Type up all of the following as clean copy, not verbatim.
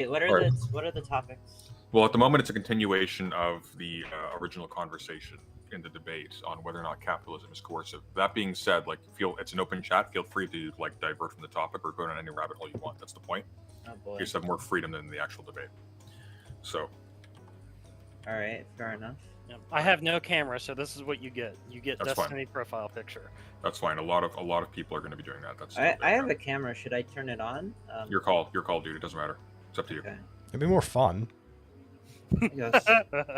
All right. What are the topics? Well, at the moment, it's a continuation of the original conversation in the debate on whether or not capitalism is coercive. That being said, it's an open chat. Feel free to divert from the topic or go down any rabbit hole you want. That's the point. Oh boy. You just have more freedom than the actual debate. So. All right, fair enough. I have no camera, so this is what you get. You get That's Destiny profile picture. That's fine. A lot of people are going to be doing that. I have a camera. Should I turn it on? Your call, dude. It doesn't matter. It's up to you. Okay. It'd be more fun. Yes.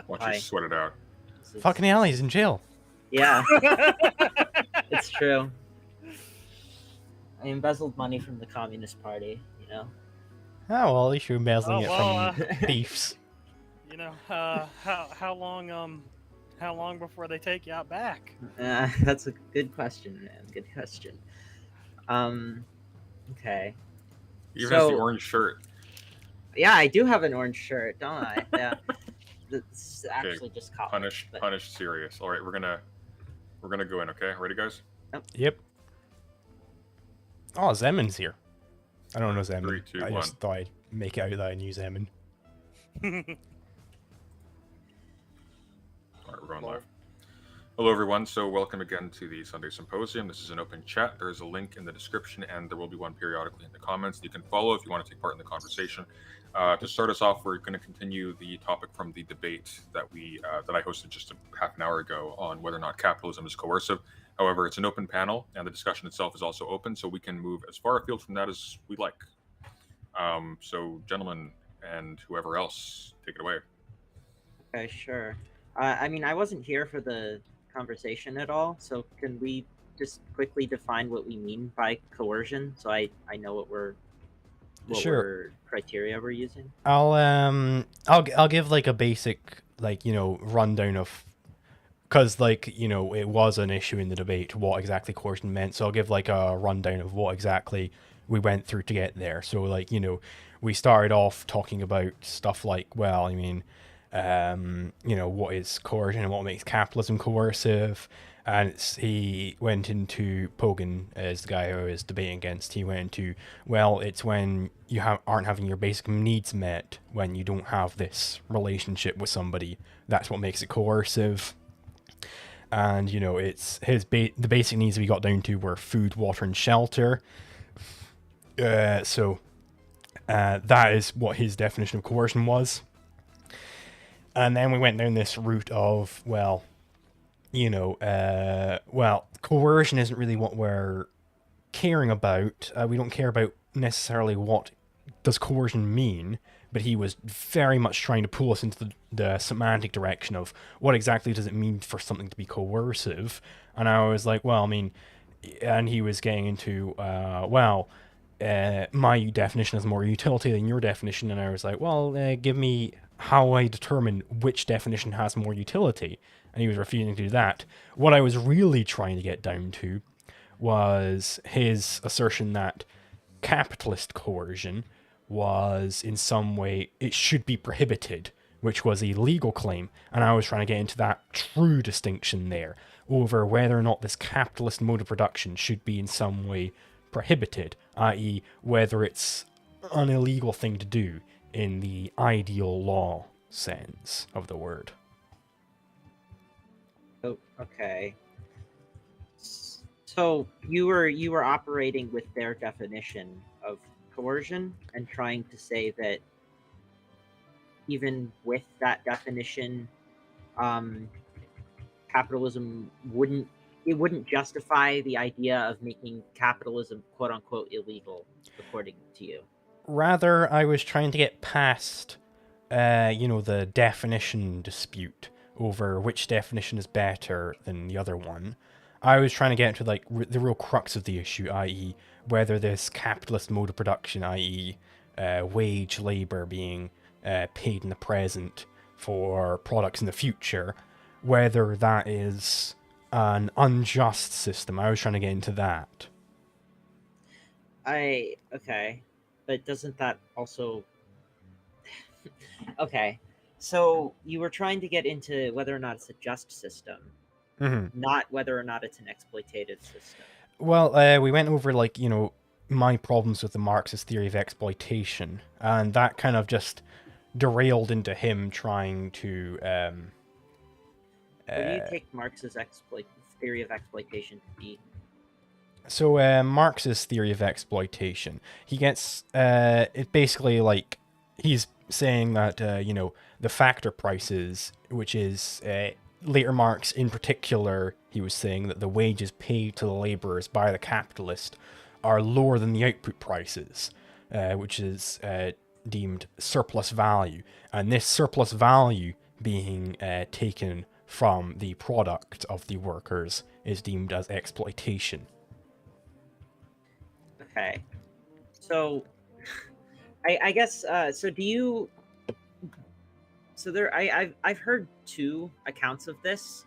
Watch you sweat it out. Fucking hell, he's in jail. Yeah. It's true. I embezzled money from the Communist Party, you know? Oh, well, at least you're embezzling Oh, it from thieves. You know, how long before they take you out back? That's a good question, man. Good question. Okay. You even has the orange shirt. Yeah, I do have an orange shirt, don't I? Yeah. It's actually just caught. Punished serious. All right, we're gonna go in. Okay, ready, guys? Yep. Oh, Zeman's here. I don't know Zeman. 3, 2, I 1. just thought I'd make it out that I knew Zeman. All right, we're going live. Hello, everyone. So welcome again to the Sunday Symposium. This is an open chat. There is a link in the description, and there will be one periodically in the comments that you can follow if you want to take part in the conversation. To start us off, we're going to continue the topic from the debate that I hosted just a half an hour ago on whether or not capitalism is coercive. However, it's an open panel, and the discussion itself is also open, so we can move as far afield from that as we like. So, gentlemen and whoever else, take it away. Okay, sure. I mean, I wasn't here for the conversation at all, so can we just quickly define what we mean by coercion, so I know what criteria we're using? I'll give like a basic rundown of, because it was an issue in the debate what exactly coercion meant, so I'll give like a rundown of what exactly we went through to get there. So we started off talking about stuff like, well, I mean, what is coercion and what makes capitalism coercive. And he went into, Pogan as the guy I was debating against, he went into, well, it's when you aren't having your basic needs met, when you don't have this relationship with somebody. That's what makes it coercive. And, it's the basic needs we got down to were food, water, and shelter. So that is what his definition of coercion was. And then we went down this route of, coercion isn't really what we're caring about. We don't care about necessarily what does coercion mean, but he was very much trying to pull us into the semantic direction of what exactly does it mean for something to be coercive. And I was like, well, I mean, and he was getting into, my definition has more utility than your definition. And I was like, well, give me how I determine which definition has more utility. And he was refusing to do that. What I was really trying to get down to was his assertion that capitalist coercion was in some way, it should be prohibited, which was a legal claim. And I was trying to get into that true distinction there over whether or not this capitalist mode of production should be in some way prohibited, i.e. whether it's an illegal thing to do in the ideal law sense of the word. Oh, okay. So you were operating with their definition of coercion and trying to say that even with that definition, capitalism wouldn't justify the idea of making capitalism quote unquote illegal, according to you. Rather, I was trying to get past, the definition dispute over which definition is better than the other one. I was trying to get to the real crux of the issue, i.e. whether this capitalist mode of production, i.e. Wage labor being paid in the present for products in the future, whether that is an unjust system. I was trying to get into that. Okay. But doesn't that also... Okay, so you were trying to get into whether or not it's a just system, not whether or not it's an exploitative system. Well, we went over, my problems with the Marxist theory of exploitation, and that kind of just derailed into him trying to. What do you take Marx's theory of exploitation to be? So Marx's theory of exploitation, he gets it basically like he's saying that the factor prices, which is later Marx in particular, he was saying that the wages paid to the laborers by the capitalist are lower than the output prices, which is deemed surplus value, and this surplus value being taken from the product of the workers is deemed as exploitation. Okay, so I guess so. Do you? So there, I've heard two accounts of this,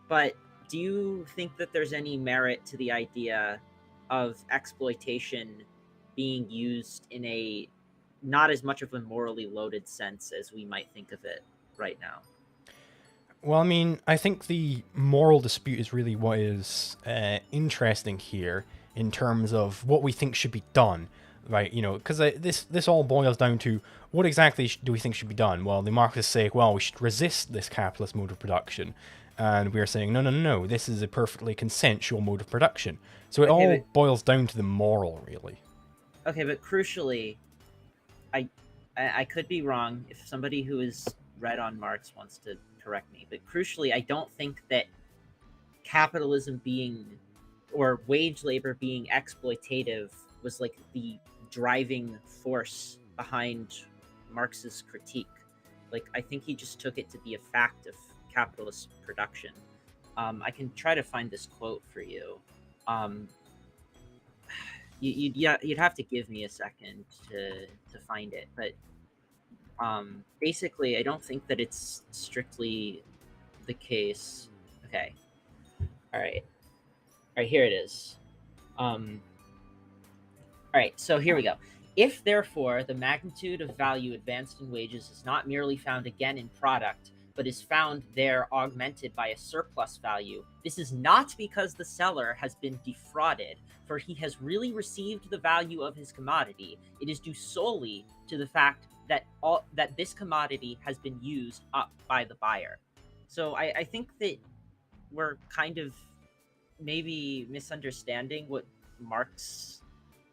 but do you think that there's any merit to the idea of exploitation being used in a not as much of a morally loaded sense as we might think of it right now? Well, I mean, I think the moral dispute is really what is interesting here in terms of what we think should be done, right? Because this all boils down to what exactly do we think should be done? Well, the Marxists say, well, we should resist this capitalist mode of production. And we're saying, no, this is a perfectly consensual mode of production. So it all boils down to the moral, really. Okay, but crucially, I could be wrong if somebody who is read on Marx wants to correct me, but crucially, I don't think that capitalism being or wage labor being exploitative was like the driving force behind Marx's critique. Like, I think he just took it to be a fact of capitalist production. I can try to find this quote for you. You'd have to give me a second to find it, but basically, I don't think that it's strictly the case. Okay. All right, here it is. All right, so here we go. If, therefore, the magnitude of value advanced in wages is not merely found again in product, but is found there augmented by a surplus value, this is not because the seller has been defrauded, for he has really received the value of his commodity. It is due solely to the fact that this commodity has been used up by the buyer. So I think that we're kind of maybe misunderstanding what Marx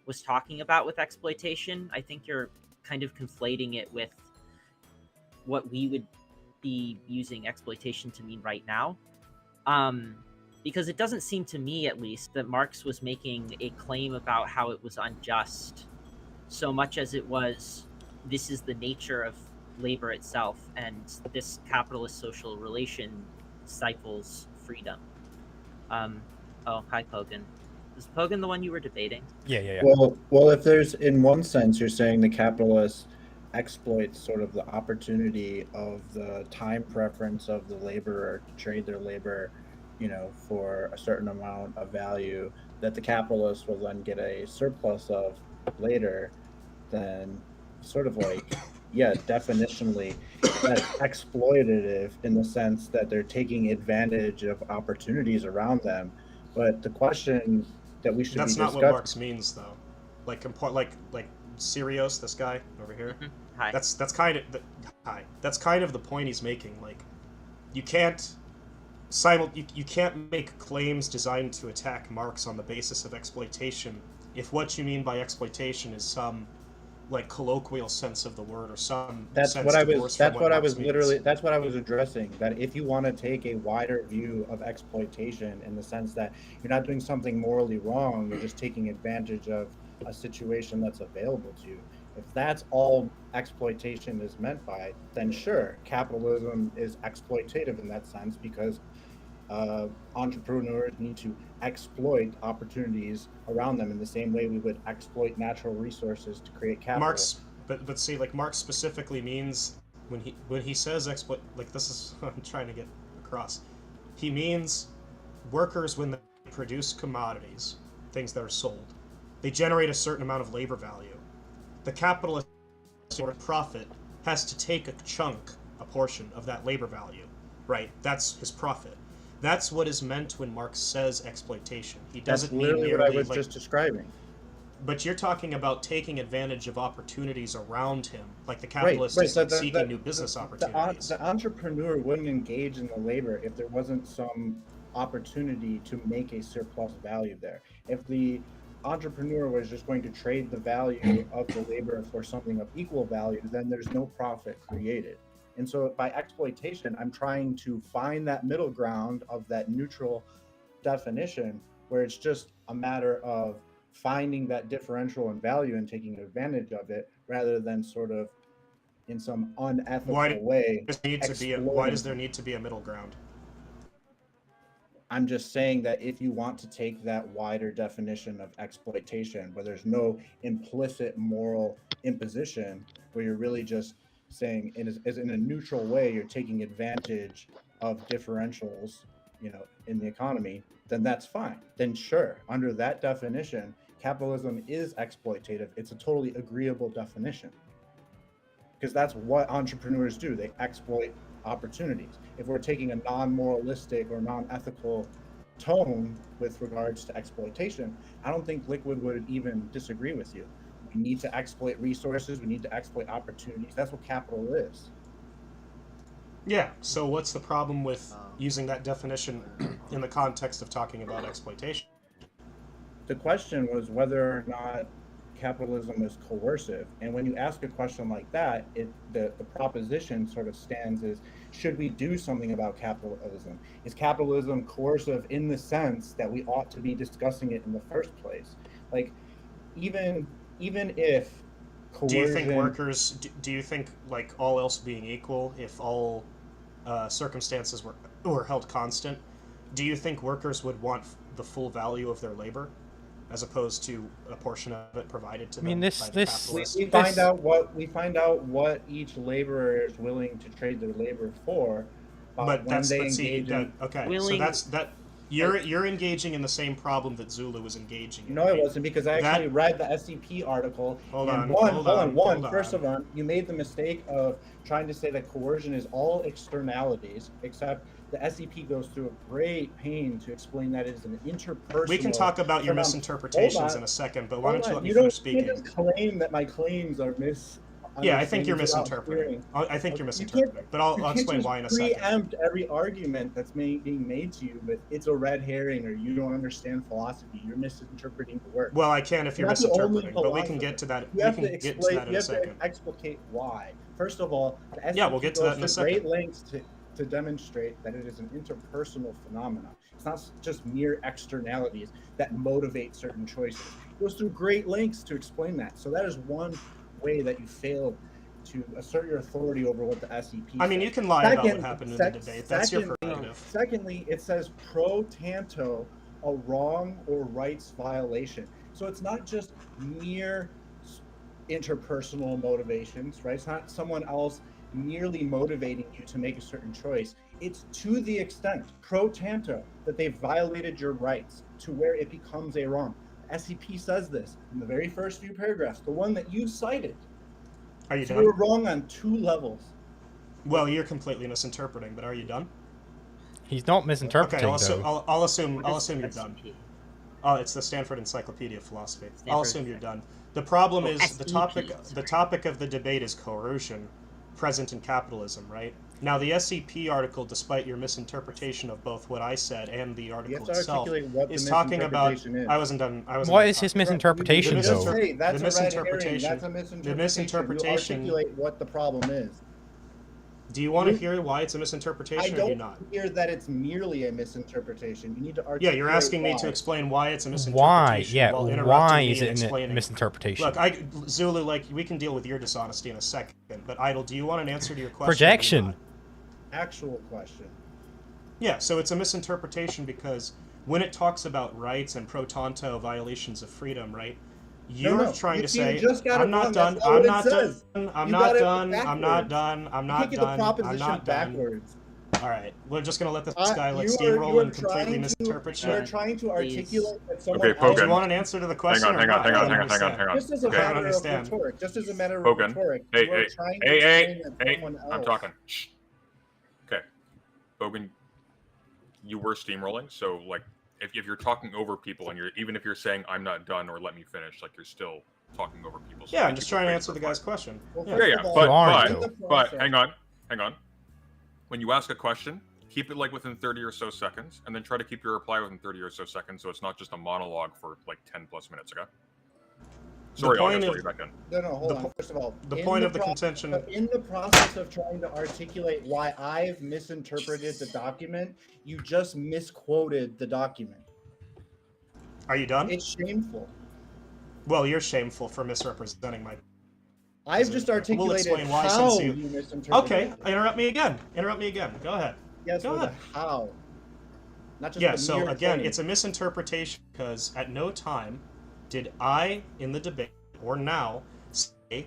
was talking about with exploitation. I think you're kind of conflating it with what we would be using exploitation to mean right now. Because it doesn't seem to me, at least, that Marx was making a claim about how it was unjust so much as it was, this is the nature of labor itself, and this capitalist social relation stifles freedom. Oh, hi, Pogan. Is Pogan the one you were debating? Yeah. Well, if there's, in one sense, you're saying the capitalists exploit sort of the opportunity of the time preference of the laborer to trade their labor, for a certain amount of value that the capitalists will then get a surplus of later, then sort of like, yeah, definitionally, that's exploitative in the sense that they're taking advantage of opportunities around them. But the question that we should That's be not discussing... what Marx means, though. Like Sirios, this guy over here. Mm-hmm. Hi. That's kind of That's kind of the point he's making. Like, you can't you can't make claims designed to attack Marx on the basis of exploitation if what you mean by exploitation is some like colloquial sense of the word or some That's sense what I divorced was. from That's what I Marx was means. literally. That's what I was addressing. That if you want to take a wider view of exploitation, in the sense that you're not doing something morally wrong, you're just taking advantage of a situation that's available to you. If that's all exploitation is meant by, then sure, capitalism is exploitative in that sense, because entrepreneurs need to exploit opportunities around them in the same way we would exploit natural resources to create capital. Marx, but see, like Marx specifically means when he says exploit, like this is what I'm trying to get across. He means workers when they produce commodities, things that are sold, they generate a certain amount of labor value. The capitalist or profit has to take a chunk, a portion of that labor value, right? That's his profit. That's what is meant when Marx says exploitation. He doesn't That's literally mean what I merely was like, just describing. But you're talking about taking advantage of opportunities around him, like the Right, capitalist right. is So like seeking new business opportunities. the entrepreneur wouldn't engage in the labor if there wasn't some opportunity to make a surplus value there. If the entrepreneur was just going to trade the value of the labor for something of equal value, then there's no profit created. And so by exploitation, I'm trying to find that middle ground of that neutral definition where it's just a matter of finding that differential in value and taking advantage of it rather than sort of in some unethical way Why does there need to be a middle ground? I'm just saying that if you want to take that wider definition of exploitation where there's no implicit moral imposition, where you're really just saying as in a neutral way you're taking advantage of differentials, in the economy, then that's fine. Then sure, under that definition, capitalism is exploitative. It's a totally agreeable definition. Because that's what entrepreneurs do. They exploit opportunities. If we're taking a non-moralistic or non-ethical tone with regards to exploitation, I don't think Liquid would even disagree with you. We need to exploit resources. We need to exploit opportunities. That's what capital is. Yeah, so what's the problem with using that definition in the context of talking about exploitation? The question was whether or not capitalism is coercive. And when you ask a question like that, the proposition sort of stands as, should we do something about capitalism? Is capitalism coercive in the sense that we ought to be discussing it in the first place? Like, even if coercion... Do you think, like, all else being equal, if all circumstances were held constant, do you think workers would want the full value of their labor, as opposed to a portion of it provided to them by the capitalist? We find out what each laborer is willing to trade their labor for. You're engaging in the same problem that Zulu was engaging in. No, I wasn't, because I actually read the SCP article. Hold on. First of all, you made the mistake of trying to say that coercion is all externalities, except the SCP goes through a great pain to explain that it is an interpersonal... We can talk about your misinterpretations in a second, but why don't you let me finish speaking? You don't claim that my claims are Yeah, I think you're misinterpreting. But I'll explain why in a second. You can't preempt every argument that's being made to you with it's a red herring or you don't understand philosophy. You're misinterpreting the work. Well, I can if you're misinterpreting, but we can get to that. We can get to that in a second. You have to explicate why. First of all, the SCP we'll get to that in a second. Great lengths to demonstrate that it is an interpersonal phenomenon. It's not just mere externalities that motivate certain choices. It goes through great lengths to explain that. So that is one way that you failed to assert your authority over what the SCP says. I mean, you can lie about what happened in the debate. That's your prerogative. Secondly, it says pro tanto, a wrong or rights violation. So it's not just mere interpersonal motivations, right? It's not someone else merely motivating you to make a certain choice. It's to the extent, pro tanto, that they've violated your rights to where it becomes a wrong. SCP says this in the very first few paragraphs, the one that you cited. Are you so done? We're wrong on 2 levels. Well, you're completely misinterpreting, but are you done? He's not misinterpreting, I'll assume you're done. Oh, it's the Stanford Encyclopedia of Philosophy. I'll assume you're done. The problem is the topic of the debate is coercion, present in capitalism, right? Now, the SCP article, despite your misinterpretation of both what I said and the article itself, is talking about... I wasn't done. What is his misinterpretation, though? That's a misinterpretation. That's a misinterpretation. The misinterpretation... You articulate what the problem is. Do you want to hear why it's a misinterpretation, or do you not? I don't hear that it's merely a misinterpretation. You need to articulate. Yeah, you're asking me to explain why it's a misinterpretation. Why? Yeah, why is it a misinterpretation? Look, Zulu, we can deal with your dishonesty in a second, but Idle, do you want an answer to your question? Projection. Actual question. Yeah, so it's a misinterpretation because when it talks about rights and pro tanto violations of freedom, right? You're trying to say, I'm not done, I'm not done, I'm not done, I'm not done, I'm not done, I'm not done. Alright, we're just going to let this guy steamroll and completely misinterpret shit. You're trying to articulate that someone else... Do you want an answer to the question? Hang on. Just as a matter of rhetoric, Pogan. Hey, I'm talking. Shh. Okay. Pogan, you were steamrolling, so, if you're talking over people and even if you're saying I'm not done or let me finish, like you're still talking over people. So Yeah, make I'm just people trying to free answer the reply. guy's question. Well, Yeah. first Yeah, of all, but You aren't, in though. the but process- hang on. When you ask a question, keep it like within 30 or so seconds, and then try to keep your reply within 30 or so seconds, so it's not just a monologue for like 10 plus minutes. Okay. Sorry, I'll point get of- you back in. No, hold the on. po- First of all, The in point of the pro- contention. in the process of trying to articulate why I've misinterpreted the document, you just misquoted the document. Are you done? It's shameful. Well, you're shameful for misrepresenting my. I've just We'll articulated explain why how since you- you misinterpreted Okay, it. interrupt me again. Interrupt me again. Go ahead. Yes, go with the ahead. how. Not just Yeah, the so mere again, claim. it's a misinterpretation because at no time did I, in the debate, or now, say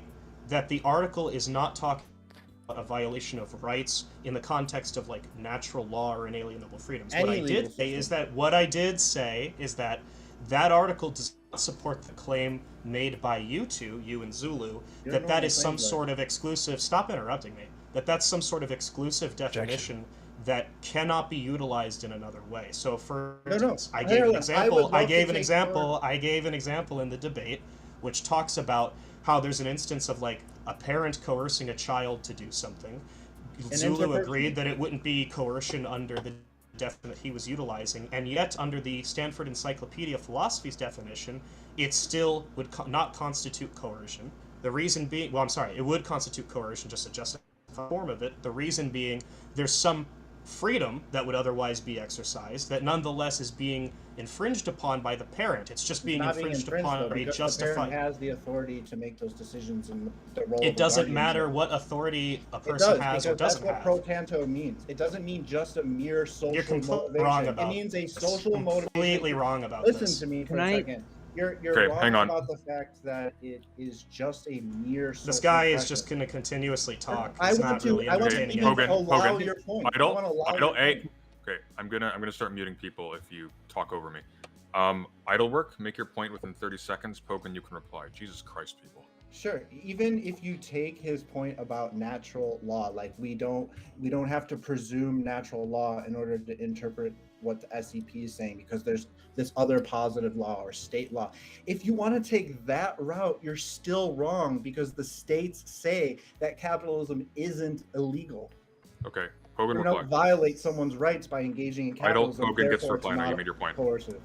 that the article is not talking about a violation of rights in the context of like natural law or inalienable freedoms. Any What I legal did say is system. that what I did say is that that article does not support the claim made by you two, you and Zulu, You don't know that what that my is some claims are. sort of exclusive. Stop interrupting me. That's some sort of exclusive definition that cannot be utilized in another way. So, for No, instance, I I gave would an love example. to I gave an take example. I gave an example in the debate, which talks about how there's an instance of like a parent coercing a child to do something. Zulu interpersonal. agreed that it wouldn't be coercion under the definition that he was utilizing, and yet under the Stanford Encyclopedia of Philosophy's definition, it still would not constitute coercion. The reason being, well, I'm sorry, it would constitute coercion, just a justified form of it. The reason being, there's some freedom that would otherwise be exercised that nonetheless is being infringed upon by the parent. It's just being Not being infringed infringed, upon though, by because the justified. parent has the authority to make those decisions in the role of It a doesn't matter guardianship. what authority a It person does, has or because that's doesn't what have. pro tanto means. It doesn't mean just a mere social completely motivation. wrong about it means a this. social motivation. Completely wrong about Listen this. to me for Can a I- second. You're Okay, wrong hang on. about the fact that it is just a mere social This guy is pressure. just going to continuously talk. I It's want not to. really I want to entertaining. even Pogan, allow Pogan. your point. I don't. want to allow I don't. your Hey. point. Okay, I'm gonna start muting people if you talk over me. Idle work. Make your point within 30 seconds. Pogan, you can reply. Jesus Christ, people. Sure. Even if you take his point about natural law, like we don't have to presume natural law in order to interpret what the SCP is saying, because there's this other positive law or state law. If you want to take that route, you're still wrong, because the states say that capitalism isn't illegal. Okay, Pogan You reply. don't violate someone's rights by engaging in Idle. capitalism. Pogan gets to therefore it's reply now. You not made your point. coercive.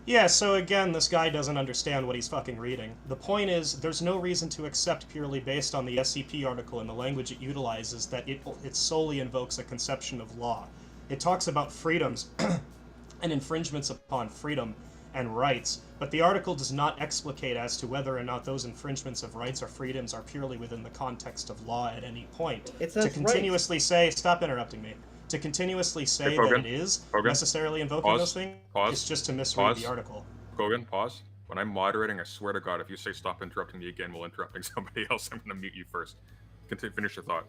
Yeah, so again, this guy doesn't understand what he's fucking reading. The point is, there's no reason to accept purely based on the SCP article and the language it utilizes that it solely invokes a conception of law. It talks about freedoms and infringements upon freedom and rights, but the article does not explicate as to whether or not those infringements of rights or freedoms are purely within the context of law at any point. It says To continuously say, stop interrupting me. To continuously say Pogan. that it is Pogan. necessarily invoking Pause. those things Pause. is just to misread Pause. the article. Pogan, pause. When I'm moderating, I swear to God, if you say stop interrupting me again while interrupting somebody else, I'm gonna mute you first. Finish your thought.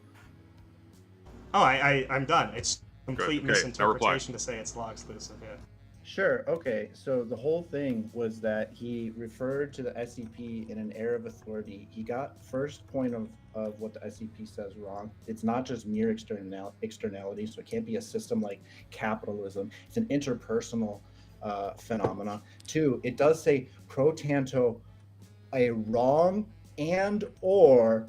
Oh, I'm done. It's complete Okay, now reply. misinterpretation to say it's law exclusive. Yeah. Sure. Okay. So the whole thing was that he referred to the SCP in an air of authority. He got first point of what the SCP says wrong. It's not just mere externality, so it can't be a system like capitalism. It's an interpersonal phenomena. Two, it does say pro tanto a wrong and or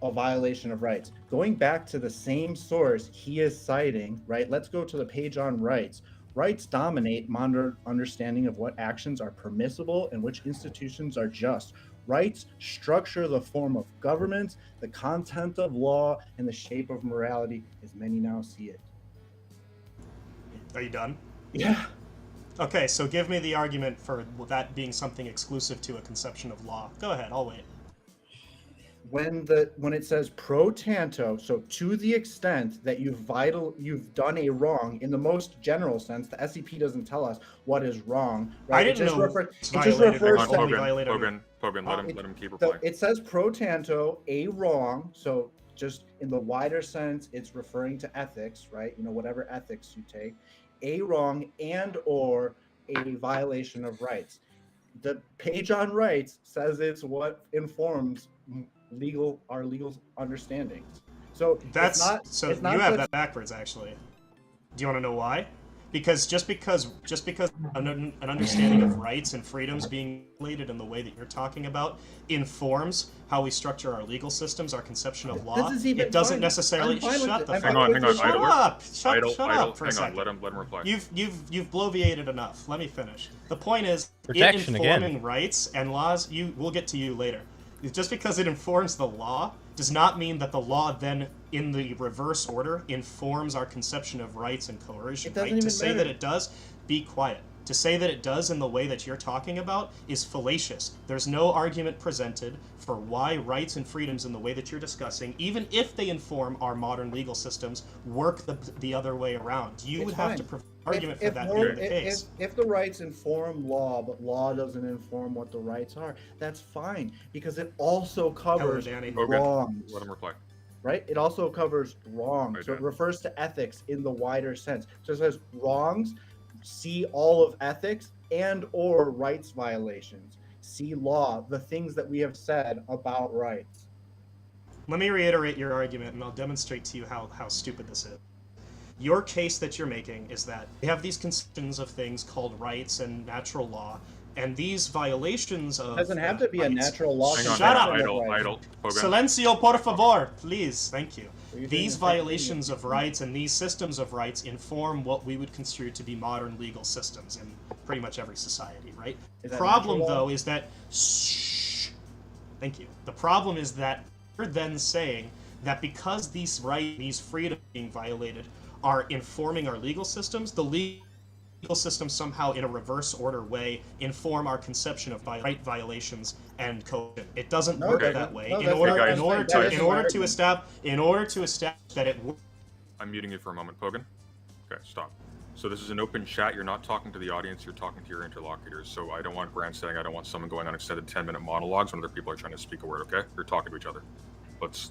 a violation of rights. Going back to the same source he is citing, right? Let's go to the page on rights. Rights dominate modern understanding of what actions are permissible and which institutions are just. Rights structure the form of government, the content of law, and the shape of morality, as many now see it. Are you done? Yeah. Okay, so give me the argument for that being something exclusive to a conception of law. Go ahead, I'll wait. When it says pro tanto, so to the extent that you've done a wrong in the most general sense, the SCP doesn't tell us what is wrong. Right? I didn't know it it's just violated refers or to not Pogan, violated. Pogan, let him keep So replying. it says pro tanto, a wrong. So just in the wider sense, it's referring to ethics, right? You know, whatever ethics you take, a wrong and or a violation of rights. The page on rights says it's what informs our legal understanding. So That's it's not, so it's not you have such- that backwards actually. Do you want to know why? Because just because an understanding of rights and freedoms being related in the way that you're talking about informs how we structure our legal systems, our conception of law, it doesn't necessarily shut the fuck Hang on, Shut up! Shut up for a hang second. on, let him reply. You've bloviated enough. Let me finish. The point is, Protection it again. informing rights and laws. We'll get to you later. Just because it informs the law does not mean that the law then, in the reverse order, informs our conception of rights and coercion. It doesn't Right? To even say matter. that it does, be quiet. To say that it does in the way that you're talking about is fallacious. There's no argument presented for why rights and freedoms in the way that you're discussing, even if they inform our modern legal systems, work the other way around. You It's would have fine. to provide an argument for If that more- being the case. if the rights inform law, but law doesn't inform what the rights are, that's fine, because it also covers Danny. Okay. wrongs. Let him reply. Right? It also covers wrongs. Right, So it Dan. refers to ethics in the wider sense. So it says wrongs, see all of ethics and or rights violations. See law, the things that we have said about rights. Let me reiterate your argument, and I'll demonstrate to you how stupid this is. Your case that you're making is that we have these conceptions of things called rights and natural law, and these violations of It doesn't have to be a rights- natural law. Hang on, Shut hang up! on, idle. Pogan. Silencio, por favor, please. Thank you. Are you doing These the same thing? violations of rights and these systems of rights inform what we would construe to be modern legal systems in pretty much every society, right? Is The that problem, natural law? though, is that... Shh. Thank you. The problem is that you're then saying that because these rights, these freedoms being violated are informing our legal systems, the legal systems somehow in a reverse order way inform our conception of right violations and coercion. It doesn't No, work okay. that way. No, in that's order not- in order that to is in my order to argument. establish that it works. I'm muting you for a moment, Pogan. Okay, stop. So this is an open chat. You're not talking to the audience. You're talking to your interlocutors. So I don't want grandstanding. I don't want someone going on extended 10-minute monologues when other people are trying to speak a word, okay? You're talking to each other. Let's...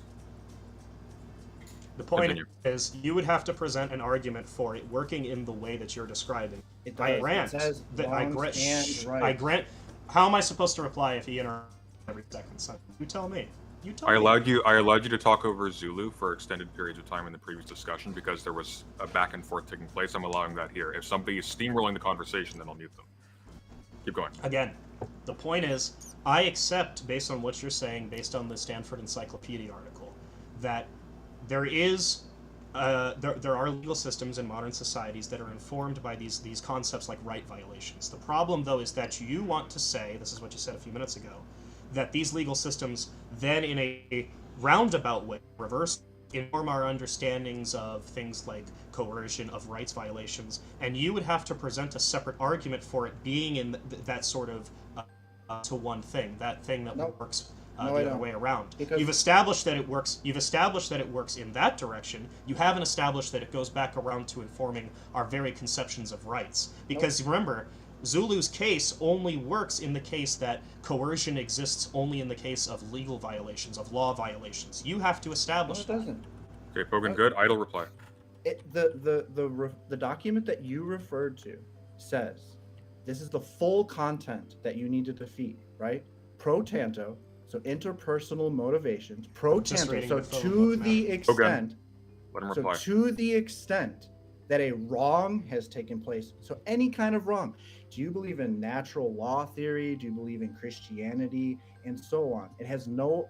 The point Continue. is, you would have to present an argument for it working in the way that you're describing. It I does. grant It says that I wrongs grant. and rights. I grant. How am I supposed to reply if he interrupts every second? Son? You tell me. You tell I me. allowed you to talk over Zulu for extended periods of time in the previous discussion because there was a back and forth taking place. I'm allowing that here. If somebody is steamrolling the conversation, then I'll mute them. Keep going. Again, the point is, I accept, based on what you're saying, based on the Stanford Encyclopedia article, that there is, there are legal systems in modern societies that are informed by these concepts like right violations. The problem, though, is that you want to say, this is what you said a few minutes ago, that these legal systems then, in a roundabout way, reverse inform our understandings of things like coercion, of rights violations, and you would have to present a separate argument for it being in that sort of to one thing, that thing that Nope. works No, the I other don't. way around. Because- You've established that it works. You've established that it works in that direction. You haven't established that it goes back around to informing our very conceptions of rights. Because remember, Zulu's case only works in the case that coercion exists only in the case of legal violations, of law violations. You have to No, establish it that. doesn't. Okay, Pogan, good. Idle reply. The document that you referred to says this is the full content that you need to defeat, right? Pro tanto, so interpersonal motivations. Pro Just tanto, reading so the phone to book the now. extent, Let him so reply. to the extent that a wrong has taken place, so any kind of wrong. Do you believe in natural law theory? Do you believe in Christianity, and so on? It has no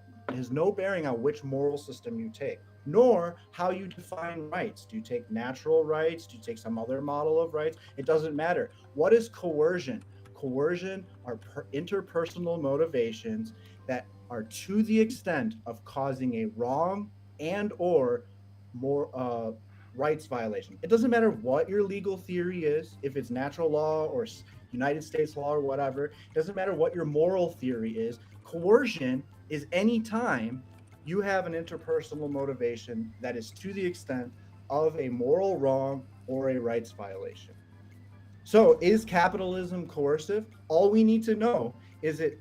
bearing on which moral system you take, nor how you define rights. Do you take natural rights? Do you take some other model of rights? It doesn't matter. What is coercion? Coercion are interpersonal motivations that are to the extent of causing a wrong and or more rights violation. It doesn't matter what your legal theory is, if it's natural law or United States law or whatever. It doesn't matter what your moral theory is. Coercion is any time you have an interpersonal motivation that is to the extent of a moral wrong or a rights violation. So is capitalism coercive? All we need to know is it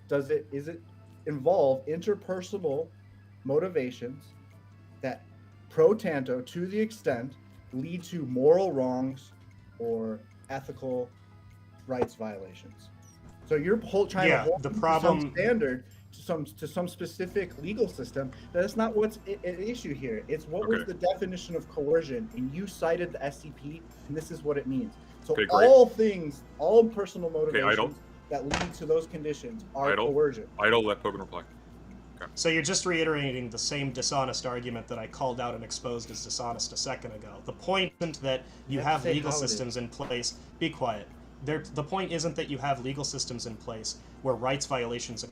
involve interpersonal motivations that pro tanto to the extent lead to moral wrongs or ethical rights violations. So you're trying Yeah, to hold the to problem- some standard to some specific legal system. That's not what's at issue here. It's what was Okay. the definition of coercion, and you cited the SCP, and this is what it means. So Okay, great. all personal Idle. motivations that lead to those conditions are Idle. coercion. Idle, let Pogan reply. So you're just reiterating the same dishonest argument that I called out and exposed as dishonest a second ago. The point isn't that you You have have to say legal how it is. systems in place. Be quiet. The point isn't that you have legal systems in place where rights violations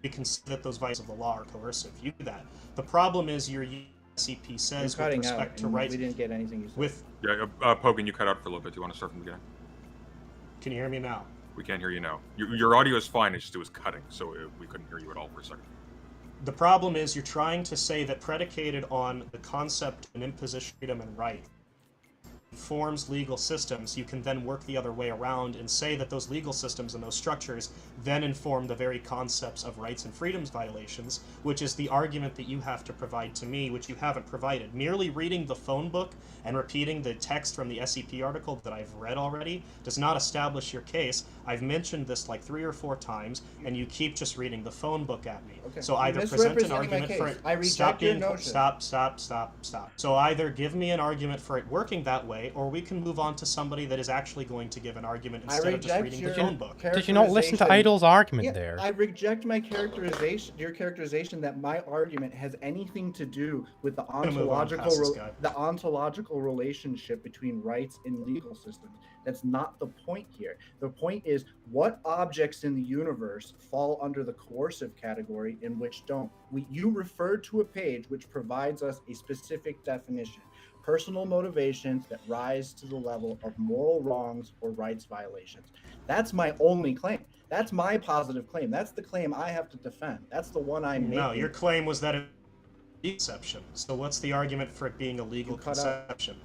you consider that those violations of the law are coercive. You do that. The problem is your SCP You're says with cutting out, respect to and rights. we didn't get anything you said. With Yeah, Pogan, you cut out for a little bit. Do you want to start from the beginning? can you hear me now? We can't hear you now. Your audio is fine. It's just it was cutting, so we couldn't hear you at all for a second. The problem is you're trying to say that predicated on the concept of an imposition of freedom and right forms legal systems, you can then work the other way around and say that those legal systems and those structures then inform the very concepts of rights and freedoms violations, which is the argument that you have to provide to me, which you haven't provided. Merely reading the phone book and repeating the text from the SCP article that I've read already does not establish your case. I've mentioned this like 3 or 4 times, and you keep just reading the phone book at me. Okay. So You're either present an misrepresenting my argument for case. it. I reject Stop your being notion. stop. So either give me an argument for it working that way, or we can move on to somebody that is actually going to give an argument instead of just reading the phone book. Did you not listen to characterization- Idle's argument Yeah, there? I reject my characterization. Your characterization that my argument has anything to do with the gonna move on past this guy. ontological relationship between rights and legal systems. That's not the point here. The point is what objects in the universe fall under the coercive category and which don't. You referred to a page which provides us a specific definition. Personal motivations that rise to the level of moral wrongs or rights violations. That's my only claim. That's my positive claim. That's the claim I have to defend. That's the one I'm making. No, your claim was that it was a conception. So what's the argument for it being a legal You cut out. conception?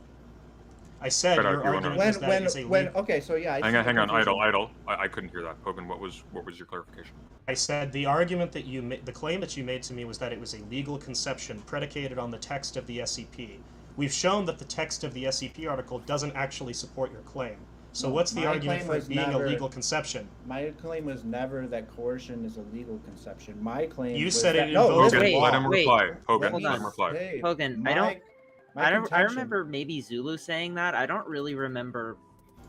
I said Cut out, your you went argument was that it's a legal. Okay, so yeah. I see Hang the on, confusion. idle. I couldn't hear that. Pogan, what was your clarification? I said the argument that you made, the claim that you made to me was that it was a legal conception predicated on the text of the SCP. We've shown that the text of the SCP article doesn't actually support your claim. So No, what's the my argument claim for was it being never- a legal conception? My claim was never that coercion is a legal conception. My claim You was said that, it no, invokes listen, Pogan, wait, let him wait. reply. Pogan, Hold let on. him reply. hey, Pogan, my- I my contention- remember maybe Zulu saying that. I don't really remember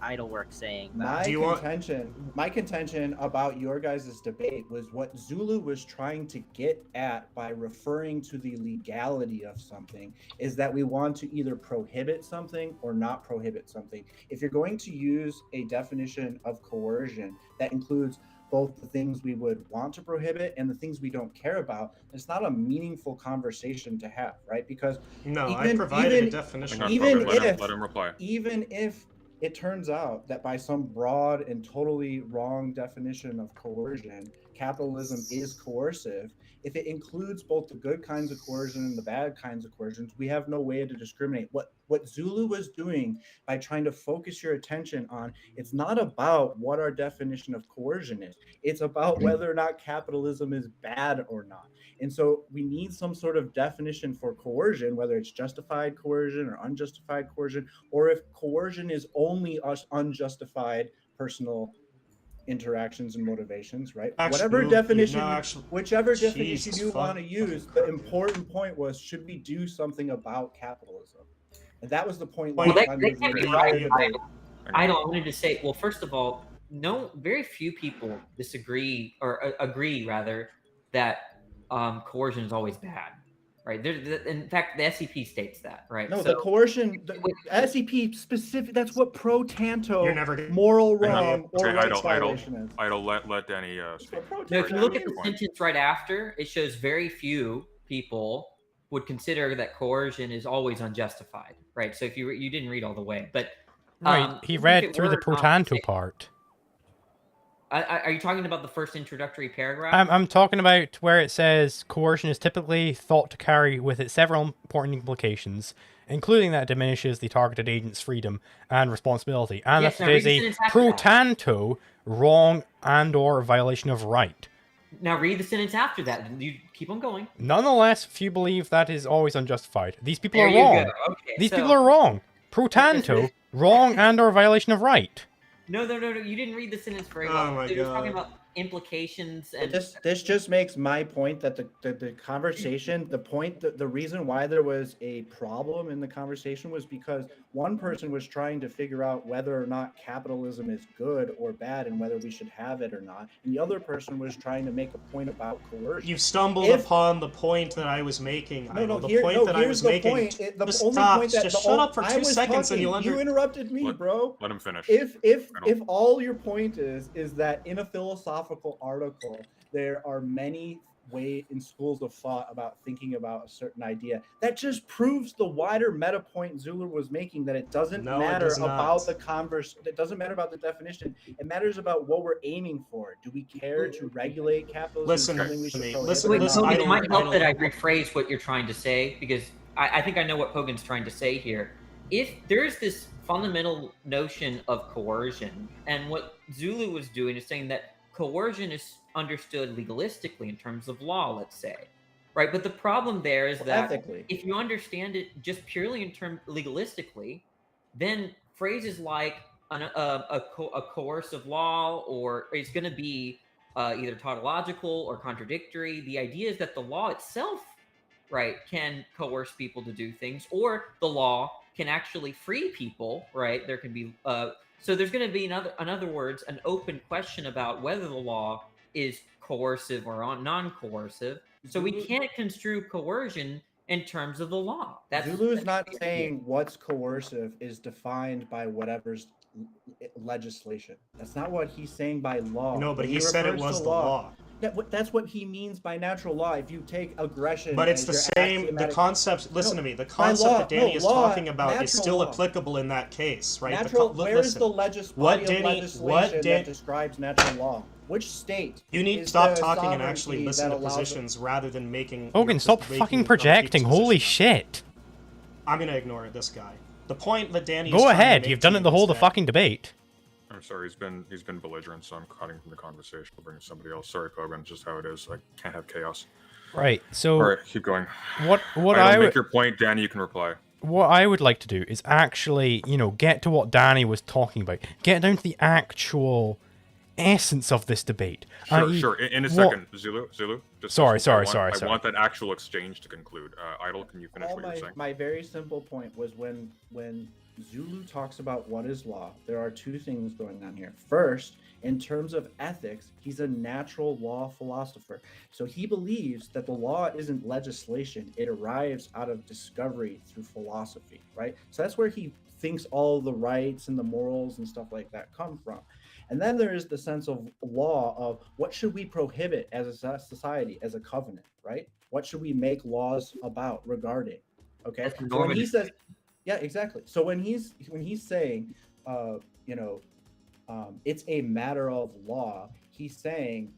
Idlework saying that. My Do you want- contention about your guys' debate was what Zulu was trying to get at by referring to the legality of something is that we want to either prohibit something or not prohibit something. If you're going to use a definition of coercion that includes both the things we would want to prohibit and the things we don't care about, it's not a meaningful conversation to have, right? Because No, I even- provided a even- definition. Hang on, Even Pogan, if- let him reply. even if it turns out that by some broad and totally wrong definition of coercion, capitalism is coercive, if it includes both the good kinds of coercion and the bad kinds of coercions, we have no way to discriminate. What Zulu was doing by trying to focus your attention on, it's not about what our definition of coercion is. It's about whether or not capitalism is bad or not. And so we need some sort of definition for coercion, whether it's justified coercion or unjustified coercion, or if coercion is only us unjustified personal interactions and motivations, right? Whatever definition, whichever definition Jesus you want to fucking use, the Christ. important point was, should we do something about capitalism? And that was the point. Well, last that time can't was the be entire right. debate. Idle, I wanted to say, well, first of all, very few people disagree or agree rather that coercion is always bad, right? In fact, the SCP states that, right? No, So- the coercion, the SCP specific. That's what pro tanto You're never gonna- moral Hang on. wrong or Okay, rights idle. violation is. Idle, let Danny That's speak. what pro No, if tanto you look at is. the sentence right after, it shows very few people would consider that coercion is always unjustified, right? So if you didn't read all the way, but Right, he even if read it through the were pro not tanto safe- part. Are you talking about the first introductory paragraph? I'm talking about where it says coercion is typically thought to carry with it several important implications, including that it diminishes the targeted agent's freedom and responsibility, and Yes, that now it read is the a sentence after pro that. tanto wrong and/or violation of right. Now read the sentence after that. You keep on going. Nonetheless, few believe that is always unjustified. These people There are you wrong. go. Okay, These so- people are wrong. Pro tanto, wrong and/or violation of right. No. You didn't read the sentence very Oh well. my It was talking God. about implications But and this just makes my point that the conversation, the reason why there was a problem in the conversation was because one person was trying to figure out whether or not capitalism is good or bad and whether we should have it or not, and the other person was trying to make a point about coercion. You stumbled upon the point that I was making. No, Idle. no, The point that I was making. The Just only stop. point that Just shut up for I 2 was seconds and talking. you'll You interrupted me, bro. Let him finish. If all your point is that in a philosophical article there are many ways in schools of thought about thinking about a certain idea, that just proves the wider meta point Zulu was making, that it doesn't matter about the converse. It doesn't matter about the definition. It matters about what we're aiming for. Do we care to regulate capitalism? Listen to me. Wait, Listen, Pogan, it might help that I rephrase what you're trying to say, because I think I know what Pogan's trying to say here. If there's this fundamental notion of coercion, and what Zulu was doing is saying that coercion is understood legalistically in terms of law, let's say, right? But the problem there is that ethically, if you understand it just purely in terms legalistically, then phrases like a coercive law, or it's going to be either tautological or contradictory. The idea is that the law itself, right, can coerce people to do things, or the law can actually free people, right? There can be so there's going to be in other words an open question about whether the law is coercive or non-coercive. So we can't construe coercion in terms of the law. Zulu's not saying what's coercive is defined by whatever's legislation. That's not what he's saying by law. No, but he said it was the law. That's what he means by natural law. If you take aggression, but it's the same. The concept. Listen to me. The concept that Danny is talking about is still applicable in that case, right? Where is the legislation that describes natural law? Which state? You need to stop talking and actually listen to positions rather than making. Pogan, stop fucking projecting. Holy shit! I'm gonna ignore this guy. The point that Danny. Go ahead. You've done it the whole fucking debate. I'm sorry, he's been belligerent, so I'm cutting from the conversation. We'll bring somebody else. Sorry, Pogan, just how it is. I can't have chaos. Right. So. All right, keep going. What I make your point, Danny. You can reply. What I would like to do is actually, get to what Danny was talking about. Get down to the actual essence of this debate. Sure. In a second, Zulu. Just sorry. I want that actual exchange to conclude. Idle, can you finish what you're saying? My very simple point was when Zulu talks about what is law, there are two things going on here. First, in terms of ethics, he's a natural law philosopher. So he believes that the law isn't legislation. It arrives out of discovery through philosophy, right? So that's where he thinks all the rights and the morals and stuff like that come from. And then there is the sense of law of what should we prohibit as a society, as a covenant, right? What should we make laws about regarding? Okay. So when he says, yeah, exactly. So when he's saying, it's a matter of law, he's saying,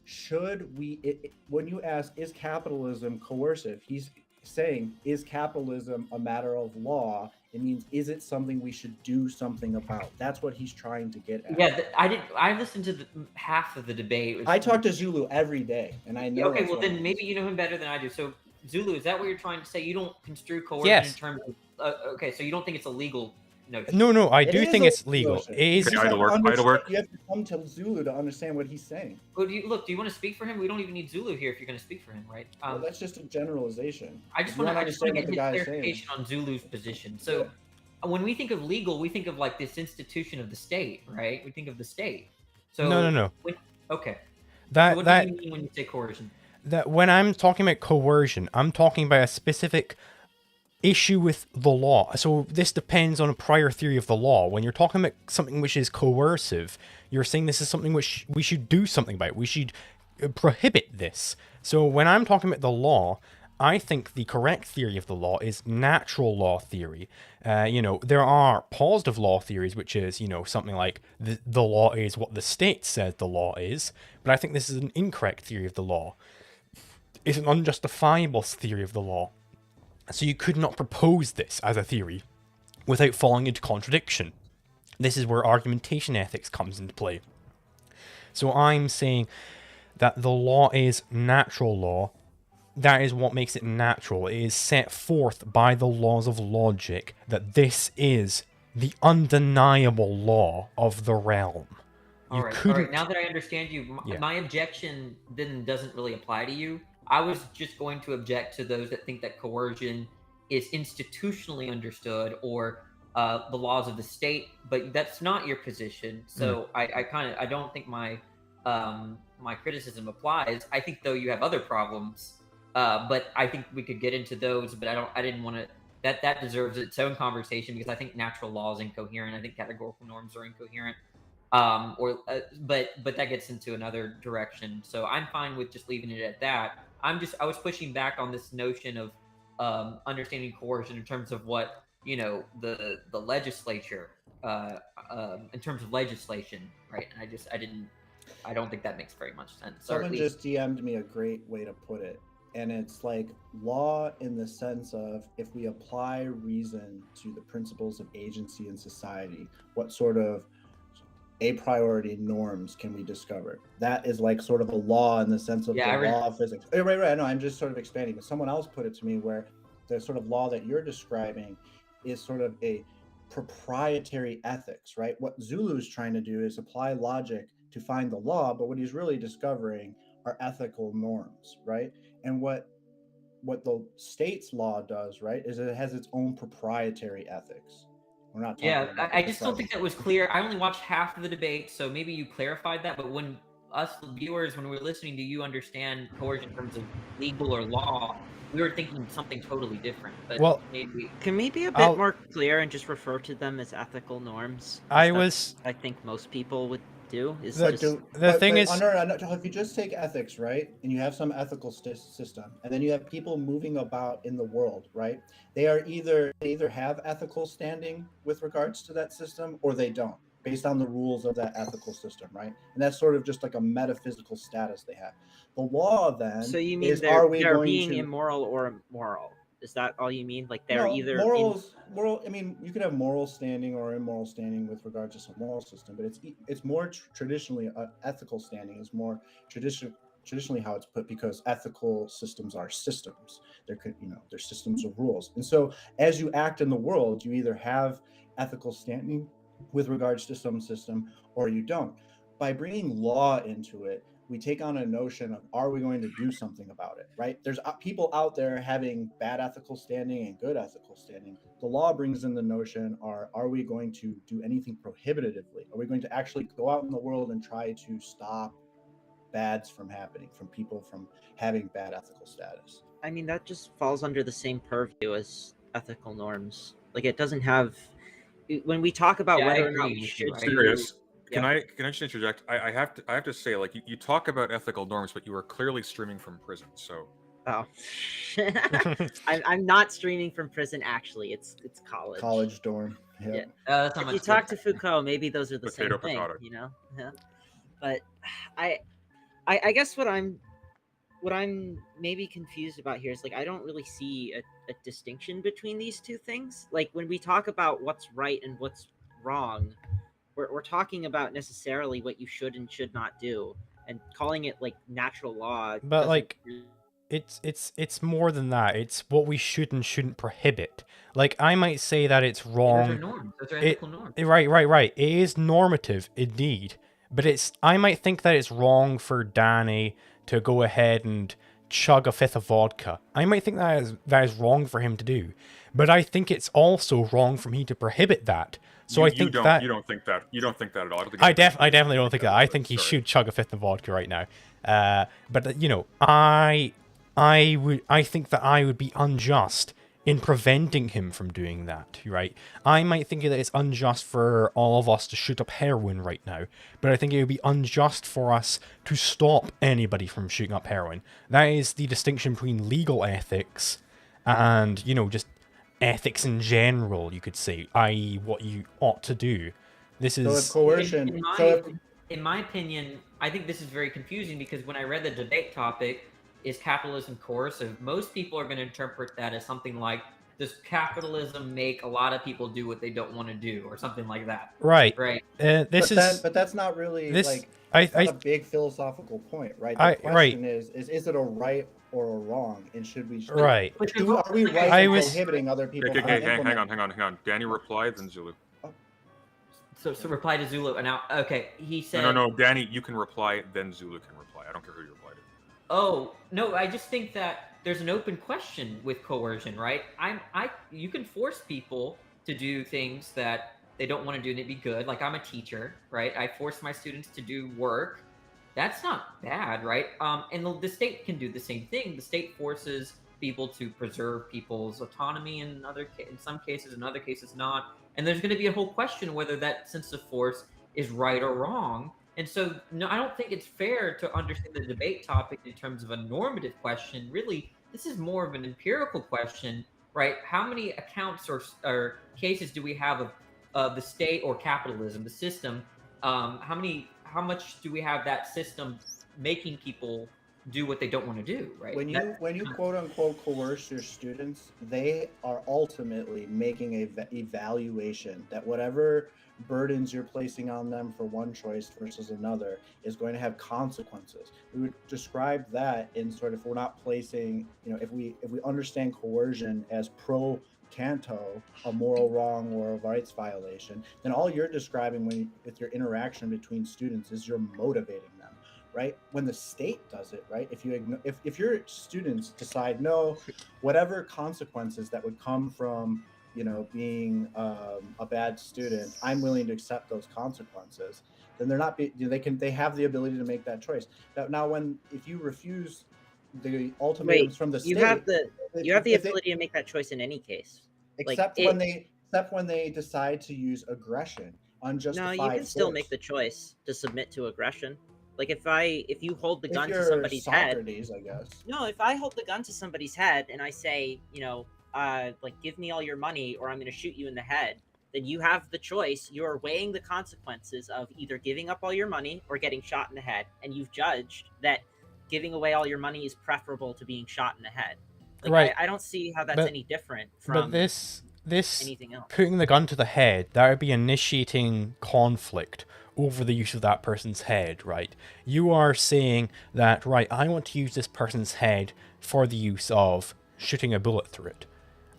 when you ask, is capitalism coercive? He's saying, is capitalism a matter of law? It means, is it something we should do something about? That's what he's trying to get at. Yeah, I listened to half of the debate. I talk to Zulu every day, and I know. Okay, well then maybe you know him better than I do. So Zulu, is that what you're trying to say? You don't construe coercion in terms of okay, so you don't think it's a legal notion? No, I do think it's legal. It is. Idle work. You have to come to Zulu to understand what he's saying. Well, do you want to speak for him? We don't even need Zulu here if you're going to speak for him, right? Well, that's just a generalization. I just want to get his clarification on Zulu's position. So when we think of legal, we think of like this institution of the state, right? We think of the state. So no. Okay. So what do you mean when you say coercion? That when I'm talking about coercion, I'm talking about a specific issue with the law. So this depends on a prior theory of the law. When you're talking about something which is coercive, you're saying this is something which we should do something about. We should prohibit this. So when I'm talking about the law, I think the correct theory of the law is natural law theory. There are positive law theories, which is, something like the law is what the state says the law is. But I think this is an incorrect theory of the law. It's an unjustifiable theory of the law. So you could not propose this as a theory without falling into contradiction. This is where argumentation ethics comes into play. So I'm saying that the law is natural law. That is what makes it natural. It is set forth by the laws of logic that this is the undeniable law of the realm. All right. couldn't. Now that I understand you, Yeah. my objection then doesn't really apply to you. I was just going to object to those that think that coercion is institutionally understood or the laws of the state, but that's not your position. So I don't think my my criticism applies. I think though you have other problems, but I think we could get into those. But I didn't want to. That deserves its own conversation because I think natural law is incoherent. I think categorical norms are incoherent. But that gets into another direction. So I'm fine with just leaving it at that. I was pushing back on this notion of understanding coercion in terms of what the legislature in terms of legislation, right? And I don't think that makes very much sense. Someone just DM'd me a great way to put it. And it's like law in the sense of if we apply reason to the principles of agency in society, what sort of a priori norms can we discover? That is like sort of a law in the sense of the law of physics. Right. No, I'm just sort of expanding. But someone else put it to me where the sort of law that you're describing is sort of a proprietary ethics, right? What Zulu is trying to do is apply logic to find the law, but what he's really discovering are ethical norms, right? And what the state's law does, right, is it has its own proprietary ethics. We're not talking about I just don't think that was clear. I only watched half of the debate, so maybe you clarified that. But when us viewers, when we're listening to you understand coercion in terms of legal or law, we were thinking something totally different. But maybe can we be a bit more clear and just refer to them as ethical norms? I think most people would do. Is the thing is, if you just take ethics, right, and you have some ethical system, and then you have people moving about in the world, right? They either have ethical standing with regards to that system, or they don't, based on the rules of that ethical system, right? And that's sort of just like a metaphysical status they have. The law then. So you mean they're being immoral or moral? Is that all you mean? Like they're either moral. I mean, you could have moral standing or immoral standing with regard to some moral system, but it's more traditionally ethical standing is more traditionally how it's put, because ethical systems are systems. They're systems of rules, and so as you act in the world, you either have ethical standing with regards to some system or you don't. By bringing law into it, we take on a notion of, are we going to do something about it, right? There's people out there having bad ethical standing and good ethical standing. The law brings in the notion, are we going to do anything prohibitively? Are we going to actually go out in the world and try to stop bads from happening, from people from having bad ethical status? I mean, that just falls under the same purview as ethical norms. Like, it doesn't have... When we talk about whether or not we should... Serious. Can I just interject? I have to say, like, you talk about ethical norms, but you are clearly streaming from prison. So. Oh, I'm not streaming from prison. Actually, it's college. College dorm. Yeah. If you talk to Foucault, maybe those are the same thing. You know. Yeah. But I guess what I'm maybe confused about here is, like, I don't really see a distinction between these two things. Like, when we talk about what's right and what's wrong, we're talking about necessarily what you should and should not do, and calling it like natural law. But like, it's more than that. It's what we should and shouldn't prohibit. Like, I might say that it's wrong. Those are norms. Those are ethical norms. Right. It is normative indeed, but I might think that it's wrong for Danny to go ahead and chug a fifth of vodka. I might think that is wrong for him to do, but I think it's also wrong for me to prohibit that. So you don't think that at all. I definitely don't think that. I think he should chug a fifth of vodka right now. But you know, I think that I would be unjust in preventing him from doing that, right? I might think that it's unjust for all of us to shoot up heroin right now, but I think it would be unjust for us to stop anybody from shooting up heroin. That is the distinction between legal ethics and, you know, just ethics in general, you could say, i.e. what you ought to do. This is... So coercion... In my opinion, I think this is very confusing, because when I read the debate topic, is capitalism coercive? Most people are going to interpret that as something like, does capitalism make a lot of people do what they don't want to do, or something like that? Right. Right. But that's not really a big philosophical point, right? The question is it a right or a wrong, and should we? Right. Are we right in prohibiting other people? Hang on. Danny replied, then Zulu. So reply to Zulu. And now, okay, he said. No, Danny, you can reply, then Zulu can reply. I don't care who you reply to. Oh no, I just think that there's an open question with coercion, right? You can force people to do things that they don't want to do and it'd be good. Like I'm a teacher, right? I force my students to do work. That's not bad, right? And the state can do the same thing. The state forces people to preserve people's autonomy in some cases, in other cases not. And there's going to be a whole question whether that sense of force is right or wrong. And so, no, I don't think it's fair to understand the debate topic in terms of a normative question. Really, this is more of an empirical question, right? How many accounts or cases do we have of the state or capitalism, the system? How much do we have that system making people do what they don't want to do, right? When you quote unquote coerce your students, they are ultimately making a evaluation that whatever burdens you're placing on them for one choice versus another is going to have consequences. We would describe that in sort of, if we're not placing, if we understand coercion as pro tanto, a moral wrong or a rights violation, then all you're describing with your interaction between students is you're motivating them. Right? When the state does it, right? If your students decide no, whatever consequences that would come from, being a bad student, I'm willing to accept those consequences. Then they have the ability to make that choice. Now, if you refuse the ultimatums from the state, you have the ability to make that choice in any case, except when they decide to use aggression, unjustified. No, you can still make the choice to submit to aggression. Like if you hold the gun to somebody's Socrates, head, I guess. No, if I hold the gun to somebody's head and I say, give me all your money or I'm going to shoot you in the head, then you have the choice. You're weighing the consequences of either giving up all your money or getting shot in the head, and you've judged that giving away all your money is preferable to being shot in the head. Right. I don't see how that's any different from this anything else. Putting the gun to the head, that would be initiating conflict over the use of that person's head, right? You are saying that, right, I want to use this person's head for the use of shooting a bullet through it.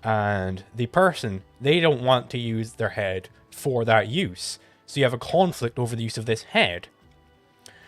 And the person, they don't want to use their head for that use. So you have a conflict over the use of this head.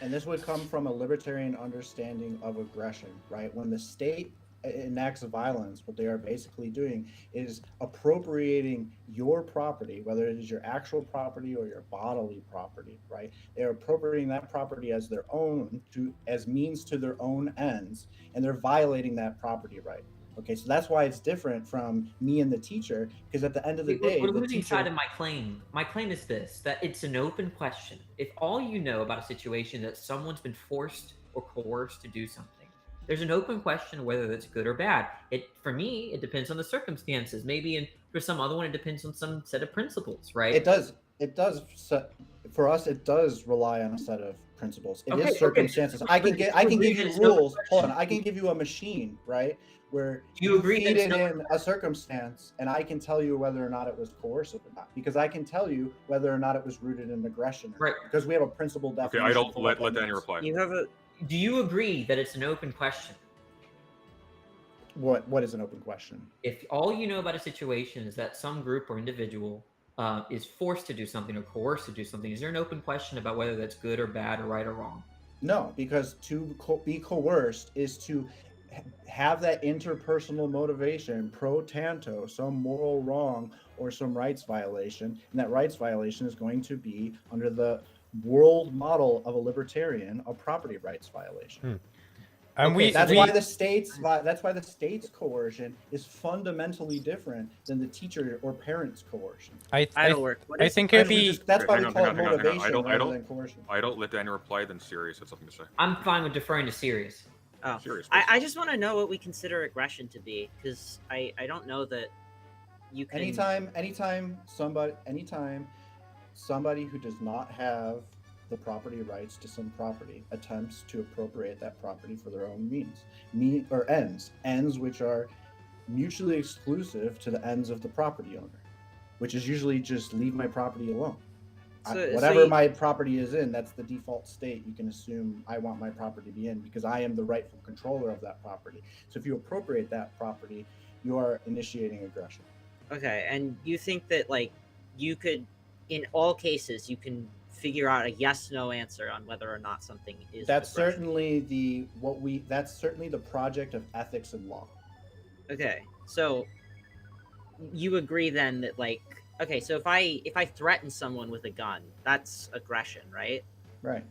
And this would come from a libertarian understanding of aggression, right? When the state enacts violence, what they are basically doing is appropriating your property, whether it is your actual property or your bodily property, right? They're appropriating that property as their own, as means to their own ends, and they're violating that property right. Okay, so that's why it's different from me and the teacher, because at the end of the day, we're losing sight of my claim. My claim is this: that it's an open question. If all you know about a situation that someone's been forced or coerced to do something, there's an open question whether that's good or bad. For me, it depends on the circumstances. Maybe for some other one, it depends on some set of principles, right? It does. For us, it does rely on a set of principles. It is circumstances. I can give you rules. Hold on. I can give you a machine, right? Where you feed it in a circumstance, and I can tell you whether or not it was coercive or not, because I can tell you whether or not it was rooted in aggression, right? Because we have a principle definition. Okay, I don't let Danny reply. Do you agree that it's an open question? What is an open question? If all you know about a situation is that some group or individual is forced to do something or coerced to do something, is there an open question about whether that's good or bad or right or wrong? No, because to be coerced is to have that interpersonal motivation, pro tanto, some moral wrong or some rights violation, and that rights violation is going to be, under the world model of a libertarian, a property rights violation. And that's why the state's coercion is fundamentally different than the teacher or parent's coercion. I think it'd be. That's why we call it motivation rather than coercion. I don't let Danny reply. Then Sirius has something to say. I'm fine with deferring to Sirius. Oh, Sirius, I just want to know what we consider aggression to be, because I don't know that you can. Anytime somebody who does not have the property rights to some property attempts to appropriate that property for their own ends which are mutually exclusive to the ends of the property owner, which is usually just leave my property alone. Whatever my property is in, that's the default state you can assume I want my property to be in, because I am the rightful controller of that property. So if you appropriate that property, you are initiating aggression. Okay, and you think that you could in all cases you can figure out a yes/no answer on whether or not something is. That's aggression. certainly that's certainly the project of ethics and law. Okay, so you agree then that like, okay, so if I threaten someone with a gun, that's aggression, right? Right.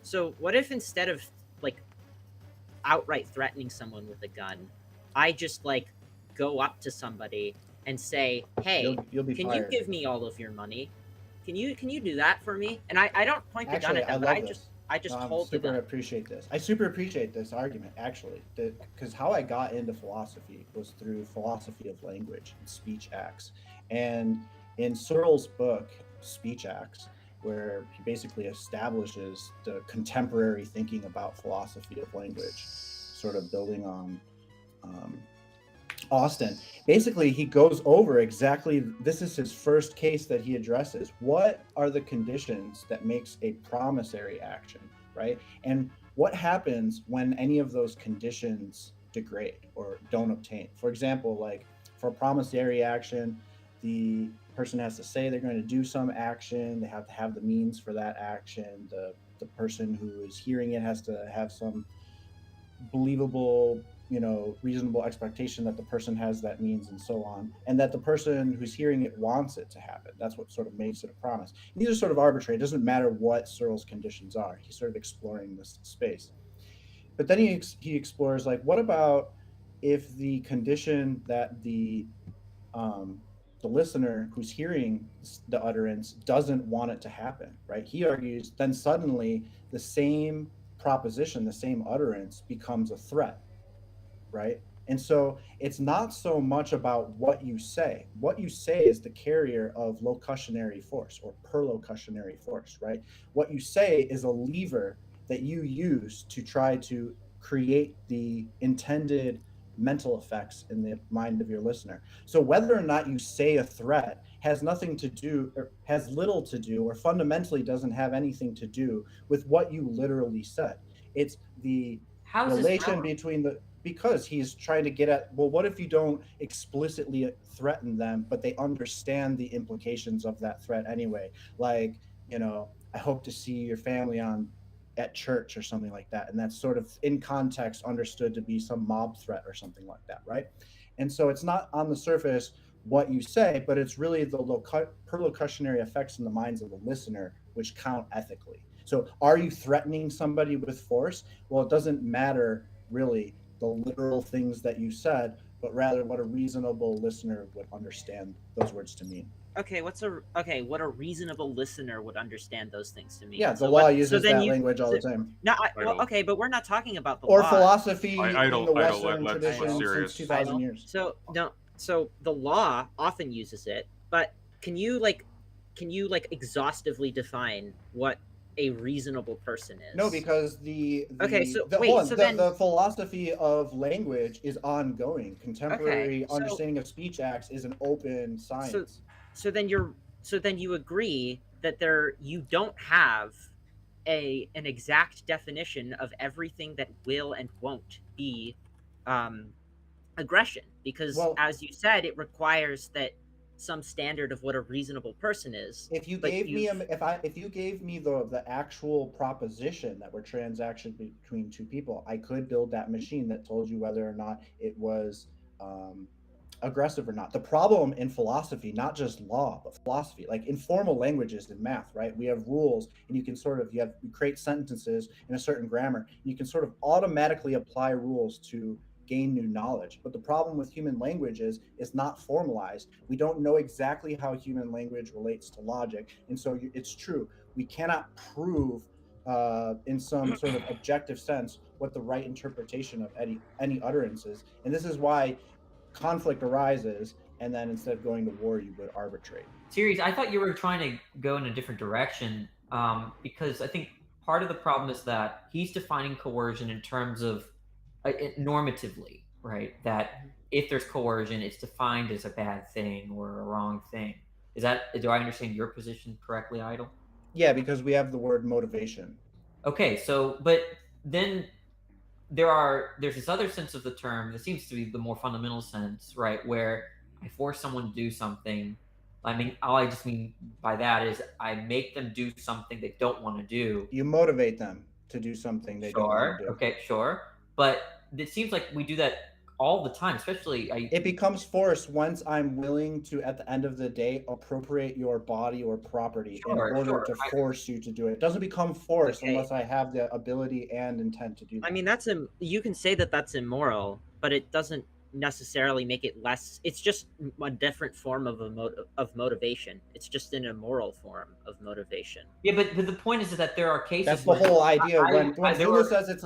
So what if instead of like outright threatening someone with a gun, I just like go up to somebody and say, "Hey, You'll be can fired. you give me all of your money? Can you do that for me?" And I don't point the gun Actually, at them, I but love I this. just No, hold the gun. I super appreciate this argument, actually, because how I got into philosophy was through philosophy of language and speech acts. And in Searle's book, Speech Acts, where he basically establishes the contemporary thinking about philosophy of language, sort of building on Austin. Basically, he goes over exactly, this is his first case that he addresses. What are the conditions that makes a promissory action, right? And what happens when any of those conditions degrade or don't obtain? For example, like for a promissory action, the person has to say they're going to do some action, they have to have the means for that action, the person who is hearing it has to have some believable, reasonable expectation that the person has that means, and so on, and that the person who's hearing it wants it to happen. That's what sort of makes it a promise. And these are sort of arbitrary. It doesn't matter what Searle's conditions are. He's sort of exploring this space. But then he explores, like, what about if the condition that the listener who's hearing the utterance doesn't want it to happen, right? He argues then suddenly the same proposition, the same utterance becomes a threat, right? And so it's not so much about what you say. What you say is the carrier of locutionary force or perlocutionary force, right? What you say is a lever that you use to try to create the intended mental effects in the mind of your listener. So whether or not you say a threat has nothing to do, or has little to do, or fundamentally doesn't have anything to do with what you literally said. It's the How is this relation relevant? between the, because he's trying to get at, well, what if you don't explicitly threaten them, but they understand the implications of that threat anyway? Like, I hope to see your family at church or something like that. And that's sort of in context understood to be some mob threat or something like that, right? And so it's not on the surface what you say, but it's really the perlocutionary effects in the minds of the listener which count ethically. So are you threatening somebody with force? Well, it doesn't matter really the literal things that you said, but rather what a reasonable listener would understand those words to mean. Okay, what a reasonable listener would understand those things to mean. Yeah, the So law what? uses So then that you language all the time. no, Idle. okay, but we're not talking about the Or law. philosophy I- idle- in the idle, Western let's tradition serious. since 2,000 Idle. years. So no, so the law often uses it, but can you exhaustively define what a reasonable person is? No, because Okay, so the, wait, hold on, so the, then the philosophy of language is ongoing. Contemporary so- understanding of speech acts is an open science. so then you agree that you don't have an exact definition of everything that will and won't be aggression, because Well- as you said, it requires that some standard of what a reasonable person is. If you but gave me you've- if you gave me the actual proposition that were transactions between two people, I could build that machine that told you whether or not it was aggressive or not. The problem in philosophy, not just law, but philosophy, like in formal languages in math, right? We have rules, and you create sentences in a certain grammar. And you can sort of automatically apply rules to gain new knowledge. But the problem with human language is it's not formalized. We don't know exactly how human language relates to logic, and so it's true. We cannot prove in some sort of objective sense what the right interpretation of any utterance is, and this is why conflict arises, and then instead of going to war, you would arbitrate. Series, I thought you were trying to go in a different direction, because I think part of the problem is that he's defining coercion in terms of normatively, right? That if there's coercion, it's defined as a bad thing or a wrong thing. Do I understand your position correctly, Idle? Yeah, because we have the word motivation. Okay, so but then there's this other sense of the term that seems to be the more fundamental sense, right? Where I force someone to do something, I mean, all I just mean by that is I make them do something they don't want to do. You motivate them to do something they don't want to do. Okay, sure. But it seems like we do that all the time, especially It becomes force once I'm willing to, at the end of the day, appropriate your body or property in order to force you to do it. It doesn't become force unless I have the ability and intent to do that. I mean, you can say that that's immoral, but it doesn't necessarily make it less. It's just a different form of motivation. It's just an immoral form of motivation. Yeah, but the point is that there are cases. That's the whole idea. When Zula says it's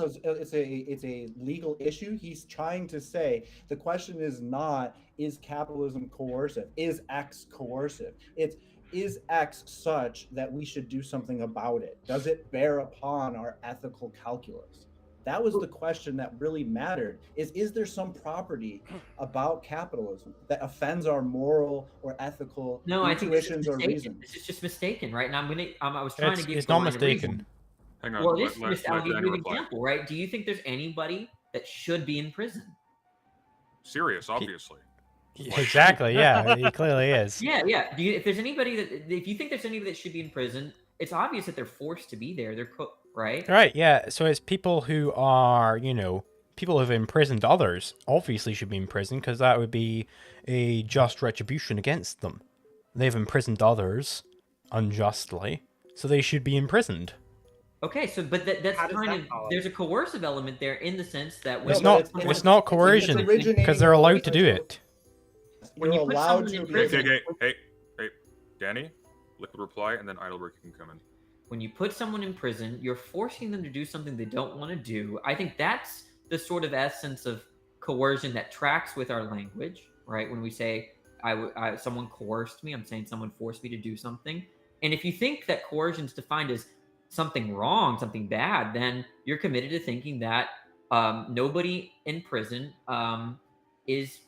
a legal issue, he's trying to say the question is not, is capitalism coercive? Is X coercive? It's, is X such that we should do something about it? Does it bear upon our ethical calculus? That was the question that really mattered. Is there some property about capitalism that offends our moral or ethical intuitions or reasons? This is just mistaken, right? And I was trying to give. It's not mistaken. Hang on. Well, I'll give you an example, right? Do you think there's anybody that should be in prison? Serious, obviously. Exactly. Yeah, he clearly is. Yeah. If you think there's anybody that should be in prison, it's obvious that they're forced to be there. They're right. Right. Yeah. So it's people who are, people who have imprisoned others. Obviously, should be in prison because that would be a just retribution against them. They've imprisoned others unjustly, so they should be imprisoned. Okay, so but that's kind of there's a coercive element there in the sense that it's not coercion because they're allowed to do it. You're allowed to. Hey, Danny, liquid reply, and then Idleberg can come in. When you put someone in prison, you're forcing them to do something they don't want to do. I think that's the sort of essence of coercion that tracks with our language, right? When we say someone coerced me, I'm saying someone forced me to do something. And if you think that coercion is defined as something wrong, something bad, then you're committed to thinking that nobody in prison is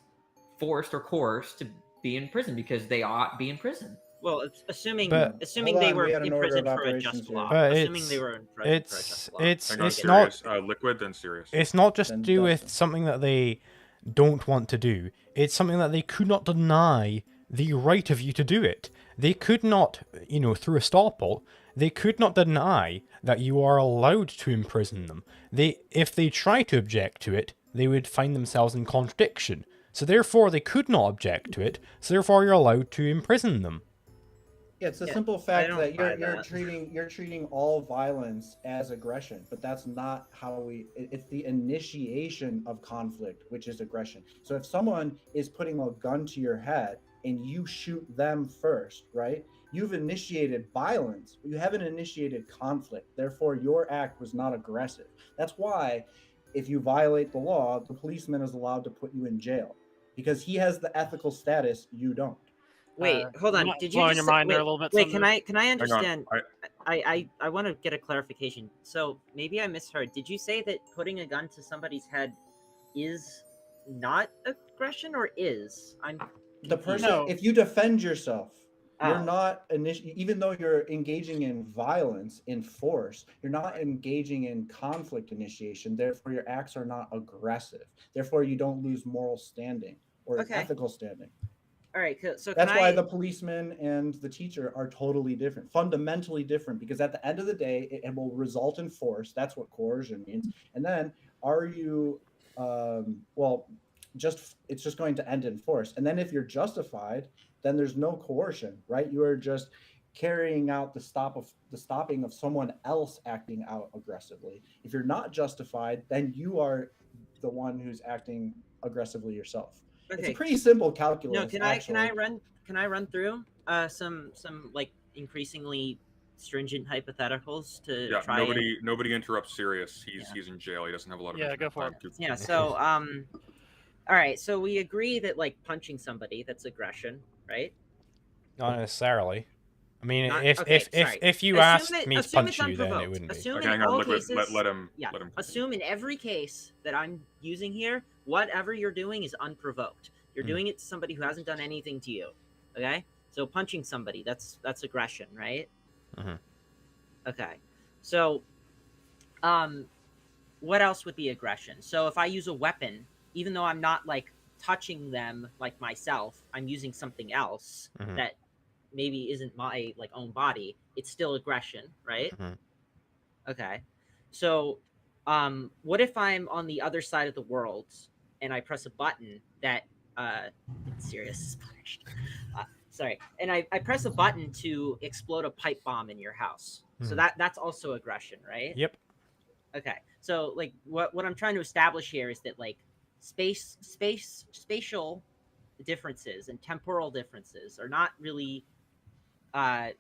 forced or coerced to be in prison because they ought be in prison. Well, assuming they were in prison for a just law. Assuming they were in prison for a just law. It's not liquid and serious. It's not just to do with something that they don't want to do. It's something that they could not deny the right of you to do it. They could not, through estoppel, they could not deny that you are allowed to imprison them. If they try to object to it, they would find themselves in contradiction. So therefore, they could not object to it. So therefore, you're allowed to imprison them. Yeah, it's a simple fact that you're treating all violence as aggression, but that's not how it's the initiation of conflict, which is aggression. So if someone is putting a gun to your head and you shoot them first, right? You've initiated violence, but you haven't initiated conflict. Therefore, your act was not aggressive. That's why if you violate the law, the policeman is allowed to put you in jail because he has the ethical status you don't. Wait, hold on. Did you blowing just your mind there a little bit? Wait, can I understand? I want to get a clarification. So maybe I misheard. Did you say that putting a gun to somebody's head is not aggression, or is? I'm the person. No. If you defend yourself, you're not even though you're engaging in violence, in force, you're not engaging in conflict initiation. Therefore, your acts are not aggressive. Therefore, you don't lose moral standing or ethical standing. All right, so that's why the policeman and the teacher are totally different, fundamentally different, because at the end of the day, it will result in force. That's what coercion means. And then are you, it's just going to end in force. And then if you're justified, then there's no coercion, right? You are just carrying out the stopping of someone else acting out aggressively. If you're not justified, then you are the one who's acting aggressively yourself. Okay. It's a pretty simple calculus. No, can I run through some like increasingly stringent hypotheticals to try? Nobody interrupts Sirius. He's in jail. He doesn't have a lot of go for it. Yeah. So all right. So we agree that like punching somebody, that's aggression, right? Not necessarily. I mean, if you asked me to punch you, then it wouldn't be. Hang on, let him. Assume in every case that I'm using here, whatever you're doing is unprovoked. You're doing it to somebody who hasn't done anything to you. Okay, so punching somebody, that's aggression, right? Mm-hmm. Okay, so what else would be aggression? So if I use a weapon, even though I'm not like touching them like myself, I'm using something else that maybe isn't my like own body, it's still aggression, right? Mhm. Okay. So, what if I'm on the other side of the world and I press a button that Sirius is punished. Sorry, and I press a button to explode a pipe bomb in your house. So that's also aggression, right? Yep. Okay. So like what I'm trying to establish here is that like spatial differences and temporal differences are not really a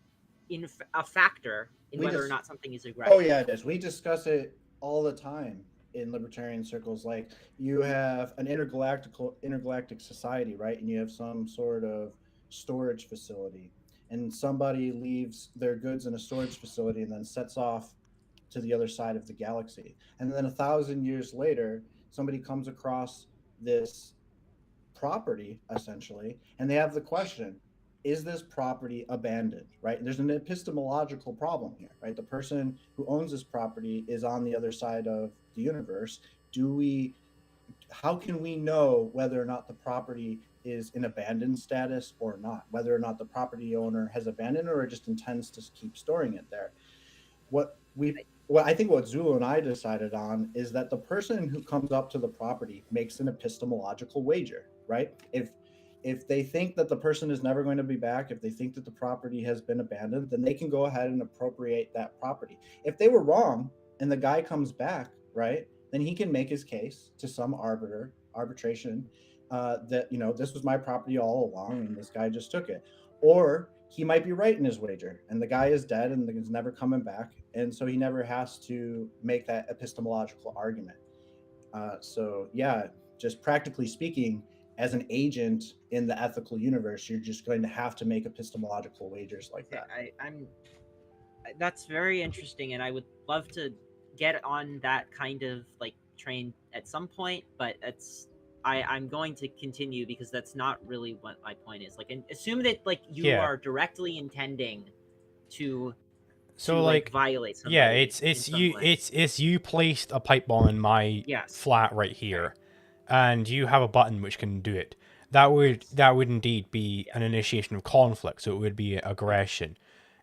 factor in We whether or just- not something is aggression. Oh yeah, it is. We discuss it all the time in libertarian circles. Like you have an intergalactic society, right? And you have some sort of storage facility, and somebody leaves their goods in a storage facility and then sets off to the other side of the galaxy. And then 1,000 years later, somebody comes across this property essentially, and they have the question, is this property abandoned, right? There's an epistemological problem here, right? The person who owns this property is on the other side of the universe. How can we know whether or not the property is in abandoned status or not, whether or not the property owner has abandoned or just intends to keep storing it there? What I think what Zulu and I decided on is that the person who comes up to the property makes an epistemological wager, right? If they think that the person is never going to be back, if they think that the property has been abandoned, then they can go ahead and appropriate that property. If they were wrong and the guy comes back, right, then he can make his case to some arbitration that, this was my property all along and this guy just took it. Or he might be right in his wager and the guy is dead and is never coming back. And so he never has to make that epistemological argument. So yeah, just practically speaking, as an agent in the ethical universe, you're just going to have to make epistemological wagers like that. That's very interesting, and I would love to get on that kind of like train at some point, but I'm going to continue because that's not really what my point is. Like, and assume that like you are directly intending to violate somebody. Yeah, it's you placed a pipe bomb in my flat right here, and you have a button which can do it. That would indeed be an initiation of conflict, so it would be aggression.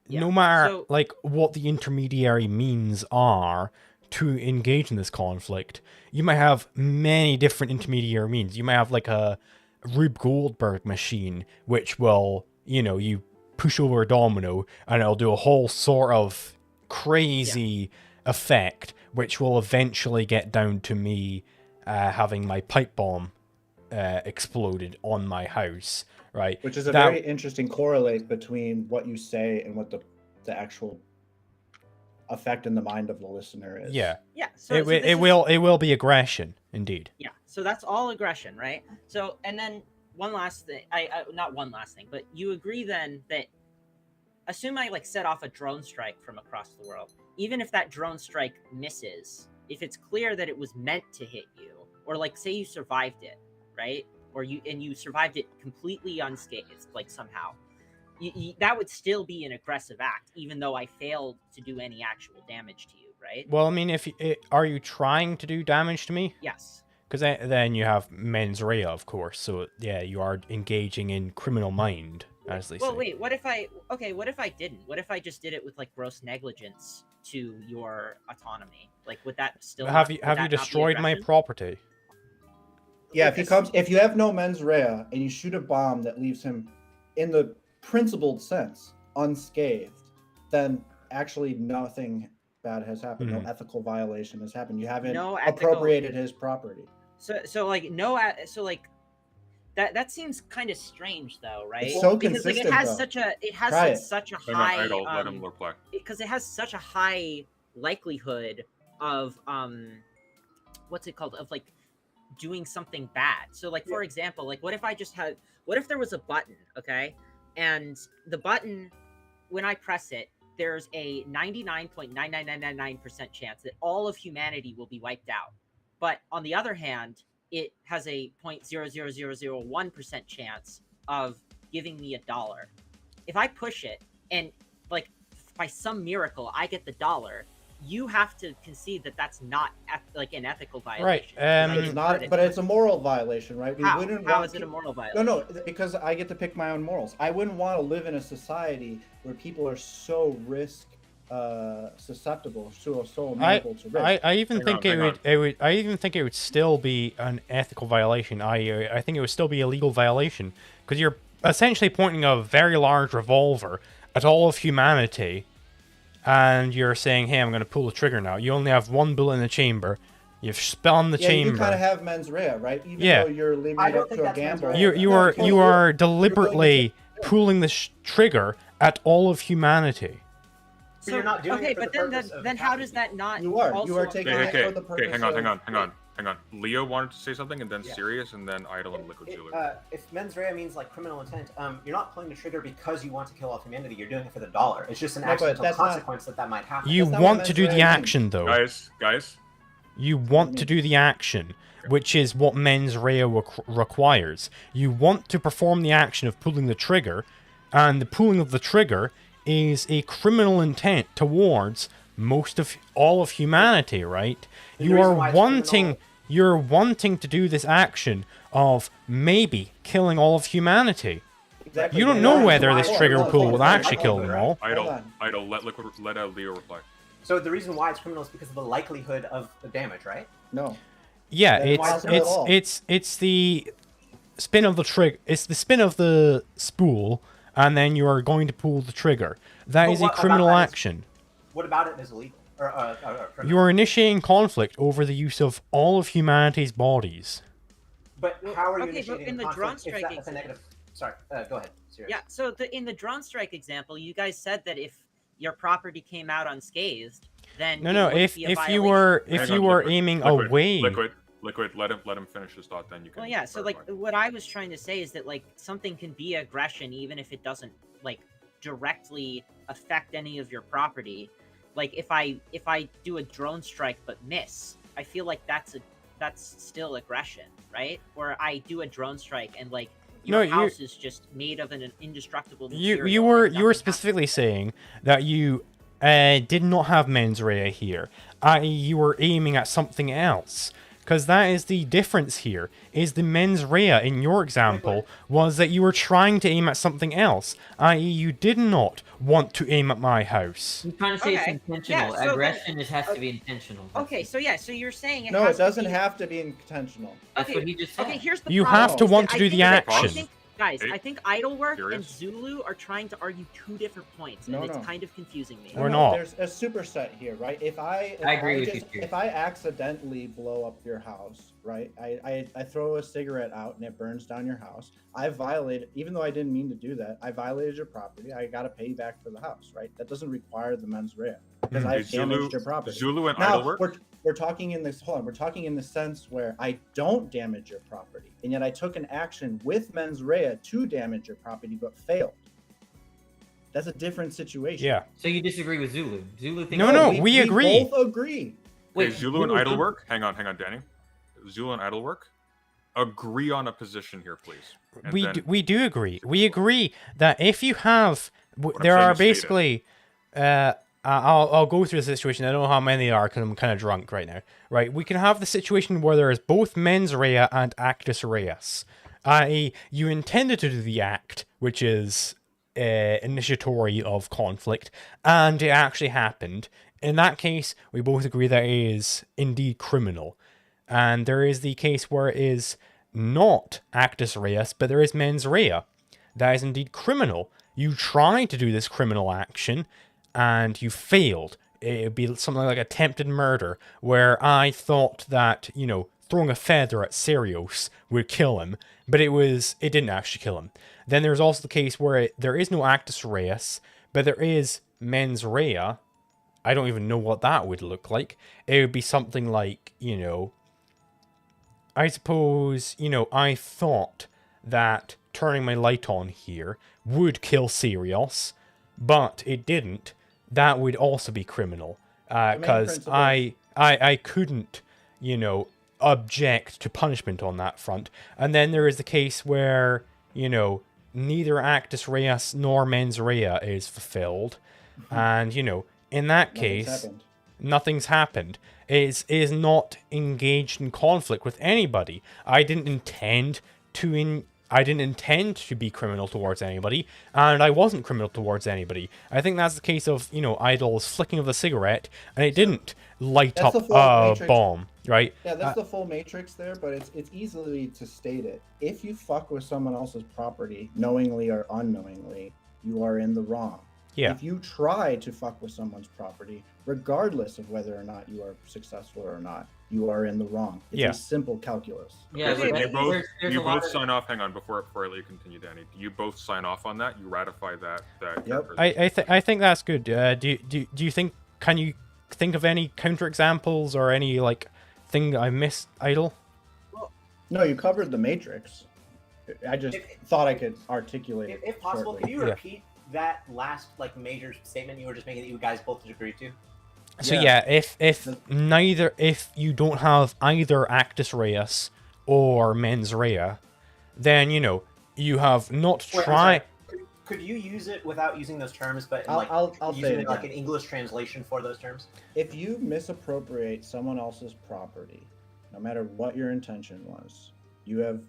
No matter like what the intermediary means are to engage in this conflict, you might have many different intermediary means. You might have like a Rube Goldberg machine, which will, you push over a domino and it'll do a whole sort of crazy effect, which will eventually get down to me having my pipe bomb exploded on my house, right? Which is a very interesting correlate between what you say and what the actual effect in the mind of the listener is. Yeah. So it will be aggression, indeed. Yeah. So that's all aggression, right? So, and then one last thing, not one last thing, but you agree then that assume I like set off a drone strike from across the world, even if that drone strike misses, if it's clear that it was meant to hit you, or like say you survived it, right? Or you survived it completely unscathed, like somehow, that would still be an aggressive act, even though I failed to do any actual damage to you, right? Well, I mean, are you trying to do damage to me? Yes. Because then you have mens rea, of course. So yeah, you are engaging in criminal mind, as they say. Well, wait. What if I didn't? What if I just did it with like gross negligence to your autonomy? Like, would that still have you destroyed my property? Yeah, if you have no mens rea and you shoot a bomb that leaves him, in the principled sense, unscathed, then actually nothing bad has happened. No ethical violation has happened. You haven't appropriated his property. So that seems kind of strange though, right? It's so because consistent, like it has such a high let him reply. Because it has such a high likelihood of what's it called, of like doing something bad. So like for example, like what if there was a button, okay, and the button, when I press it, there's a 99.99999% chance that all of humanity will be wiped out. But on the other hand, it has a 0.00001% chance of giving me $1. If I push it and like by some miracle I get the $1, you have to concede that that's not like an ethical violation. Right, Like, It's you not, put it- but it's a moral violation, right? We how? wouldn't How want is it a moral No, violation? no, because I get to pick my own morals. I wouldn't want to live in a society where people are so risk susceptible, so amenable to risk. I even Hang think on, it would I even think it would still be an ethical violation. I think it would still be a legal violation because you're essentially pointing a very large revolver at all of humanity, and you're saying, "Hey, I'm going to pull the trigger now." You only have one bullet in the chamber. You've spun the yeah, chamber. you kind of have mens rea, right? Even Yeah. though you're leaving I it don't up think to a that's mens gamble. rea. You No, are totally. you are You're deliberately yeah. pulling the trigger at all of humanity. But you're not doing okay, it for but the then purpose of then how does that not? You are also taking Okay, it okay, for the okay. purpose Hang on. Leo wanted to say something, and then Yeah. Sirius, and then Idle and Liquid Zulu. If mens rea means like criminal intent, you're not pulling the trigger because you want to kill all humanity. You're doing it for the dollar. It's just an No, but accidental that's not- consequence that might happen. You That's not what want to mens do rea the means. action though. Guys, You want to do the action, which is what mens rea requires. You want to perform the action of pulling the trigger, and the pulling of the trigger is a criminal intent towards most of all of humanity, right? And the You reason are why it's wanting criminal- you're wanting to do this action of maybe killing all of humanity. Exactly. You don't Yeah, know that's whether why- this hold on, trigger hold on, pull hold will on, actually kill them all. Idle, on. Idle, let Leo reply. So the reason why it's criminal is because of the likelihood of the damage, right? No. Yeah, Then why is it at all? it's the spin of the trigger. It's the spin of the spool, and then you are going to pull the trigger. That But is a what about criminal that is- action. What about it is illegal or criminal? You are initiating conflict over the use of all of humanity's bodies. But how are you okay, but initiating in the conflict drone if strike that's a example- negative? Sorry, go ahead. Serious. Yeah. So in the drone strike example, you guys said that if your property came out unscathed, then No, it no. wouldn't If be a you violation. were Hang on, Liquid, aiming Liquid, away, Liquid, let him finish his thought. Then you can. Well, yeah. So like, clarify. what I was trying to say is that like something can be aggression even if it doesn't like directly affect any of your property. Like if I do a drone strike but miss, I feel like that's still aggression, right? Or I do a drone strike and like your No, house is just made of an indestructible material. you were and nothing happens. specifically saying that you did not have mens rea here, i.e., you were aiming at something else. Because that is the difference here, is the mens rea in your example was that you were trying to aim at something else, i.e. you did not want to aim at my house. I'm trying to say Okay. it's intentional. Yeah, so then- Aggression has to be intentional. Okay, so yeah, so you're saying No, has it doesn't to be... have to be intentional. That's Okay, what he just said. Okay, here's the You problem. have to is want that to do I the think that- I action. think, guys, Hey, I think Idlework and Sirius? Zulu are trying to argue two different points, and No, it's no. kind of confusing me. We're not. There's a superset here, right? If I agree with you, just, too. if I accidentally blow up your house, right? I throw a cigarette out and it burns down your house. I violated, even though I didn't mean to do that. I violated your property. I got to pay you back for the house, right? That doesn't require the mens rea because Hey, I've damaged your property. Zulu and Now Idlework. we're talking in this. Hold on, we're talking in the sense where I don't damage your property, and yet I took an action with mens rea to damage your property, but failed. That's a different situation. Yeah. So you disagree with Zulu? Zulu thinks No, we agree. both agree. Hey, Zulu and Zulu- Idlework. Hang on, Danny. Zulu and Idlework. Agree on a position here, please. And then- We do agree. We agree that if you have, What I'm there saying are is state it. basically, I'll go through the situation. I don't know how many there are because I'm kind of drunk right now. Right, we can have the situation where there is both mens rea and actus reus, i.e., you intended to do the act, which is initiatory of conflict, and it actually happened. In that case, we both agree that it is indeed criminal. And there is the case where it is not actus reus, but there is mens rea. That is indeed criminal. You tried to do this criminal action, and you failed. It would be something like attempted murder, where I thought that, throwing a feather at Serios would kill him, but it didn't actually kill him. Then there's also the case where there is no actus reus, but there is mens rea. I don't even know what that would look like. It would be something like, I suppose, I thought that turning my light on here would kill Serios, but it didn't. That would also be criminal, because principle- I couldn't, object to punishment on that front. And then there is the case where, neither actus reus nor mens rea is fulfilled, and in that Nothing's case, happened. nothing's happened. Is not engaged in conflict with anybody. I didn't intend to be criminal towards anybody, and I wasn't criminal towards anybody. I think that's the case of, Idol's flicking of the cigarette, and it didn't light That's up the full a Matrix. bomb, right? Yeah, that's the full matrix there, but it's easily to state it. If you fuck with someone else's property, knowingly or unknowingly, you are in the wrong. Yeah. If you try to fuck with someone's property, regardless of whether or not you are successful or not, you are in the wrong. It's a simple calculus. Yeah, So but you both, there's you a lot both of- sign off. Hang on, before I let you continue, Danny. Do you both sign off on that? You ratify that? Yep. I think that's good. Do you think, can you think of any counterexamples or any thing I missed, Idol? No, you covered the matrix. I just thought I could articulate it. If possible, shortly. can you repeat that last major statement you were just making that you guys both agreed to? So if you don't have either actus reus or mens rea, then you have not Wait, I'm tried. sorry. Could you use it without using those terms, but I'll say using it an again. English translation for those terms? If you misappropriate someone else's property, no matter what your intention was, you have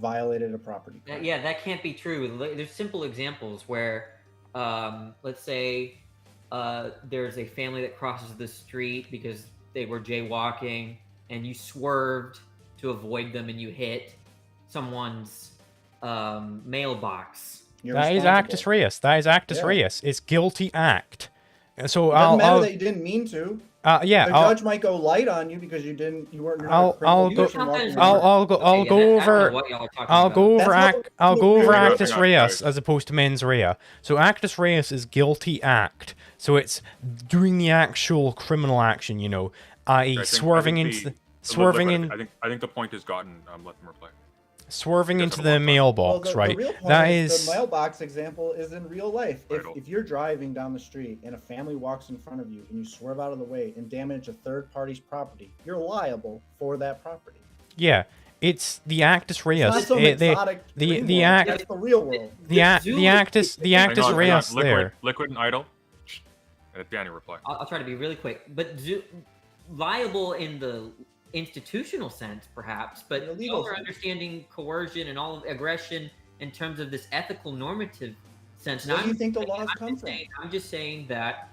violated a property right. Yeah, that can't be true. There's simple examples where, let's say, there's a family that crosses the street because they were jaywalking, and you swerved to avoid them, and you hit someone's mailbox. That is actus reus. That is actus reus. It's guilty act. So It doesn't matter that you didn't mean to. The judge might go light on you because you didn't. You weren't. I'll go over actus reus as opposed to mens rea. So actus reus is guilty act. So it's doing the actual criminal action, i.e. swerving into I think the point is gotten. Let them reply. Swerving into the mailbox, right? The real point That is is the mailbox example is in real life. Right. If you're driving down the street and a family walks in front of you and you swerve out of the way and damage a third party's property, you're liable for that property. Yeah, it's the actus reus. It's not some exotic dream world. That's the real world. The actus reus there. Liquid and Idle. Danny, reply. I'll try to be really quick, but liable in the institutional sense, perhaps, but y'all are understanding coercion and all of aggression in terms of this ethical normative sense. Where do you think the laws come from? I'm just saying that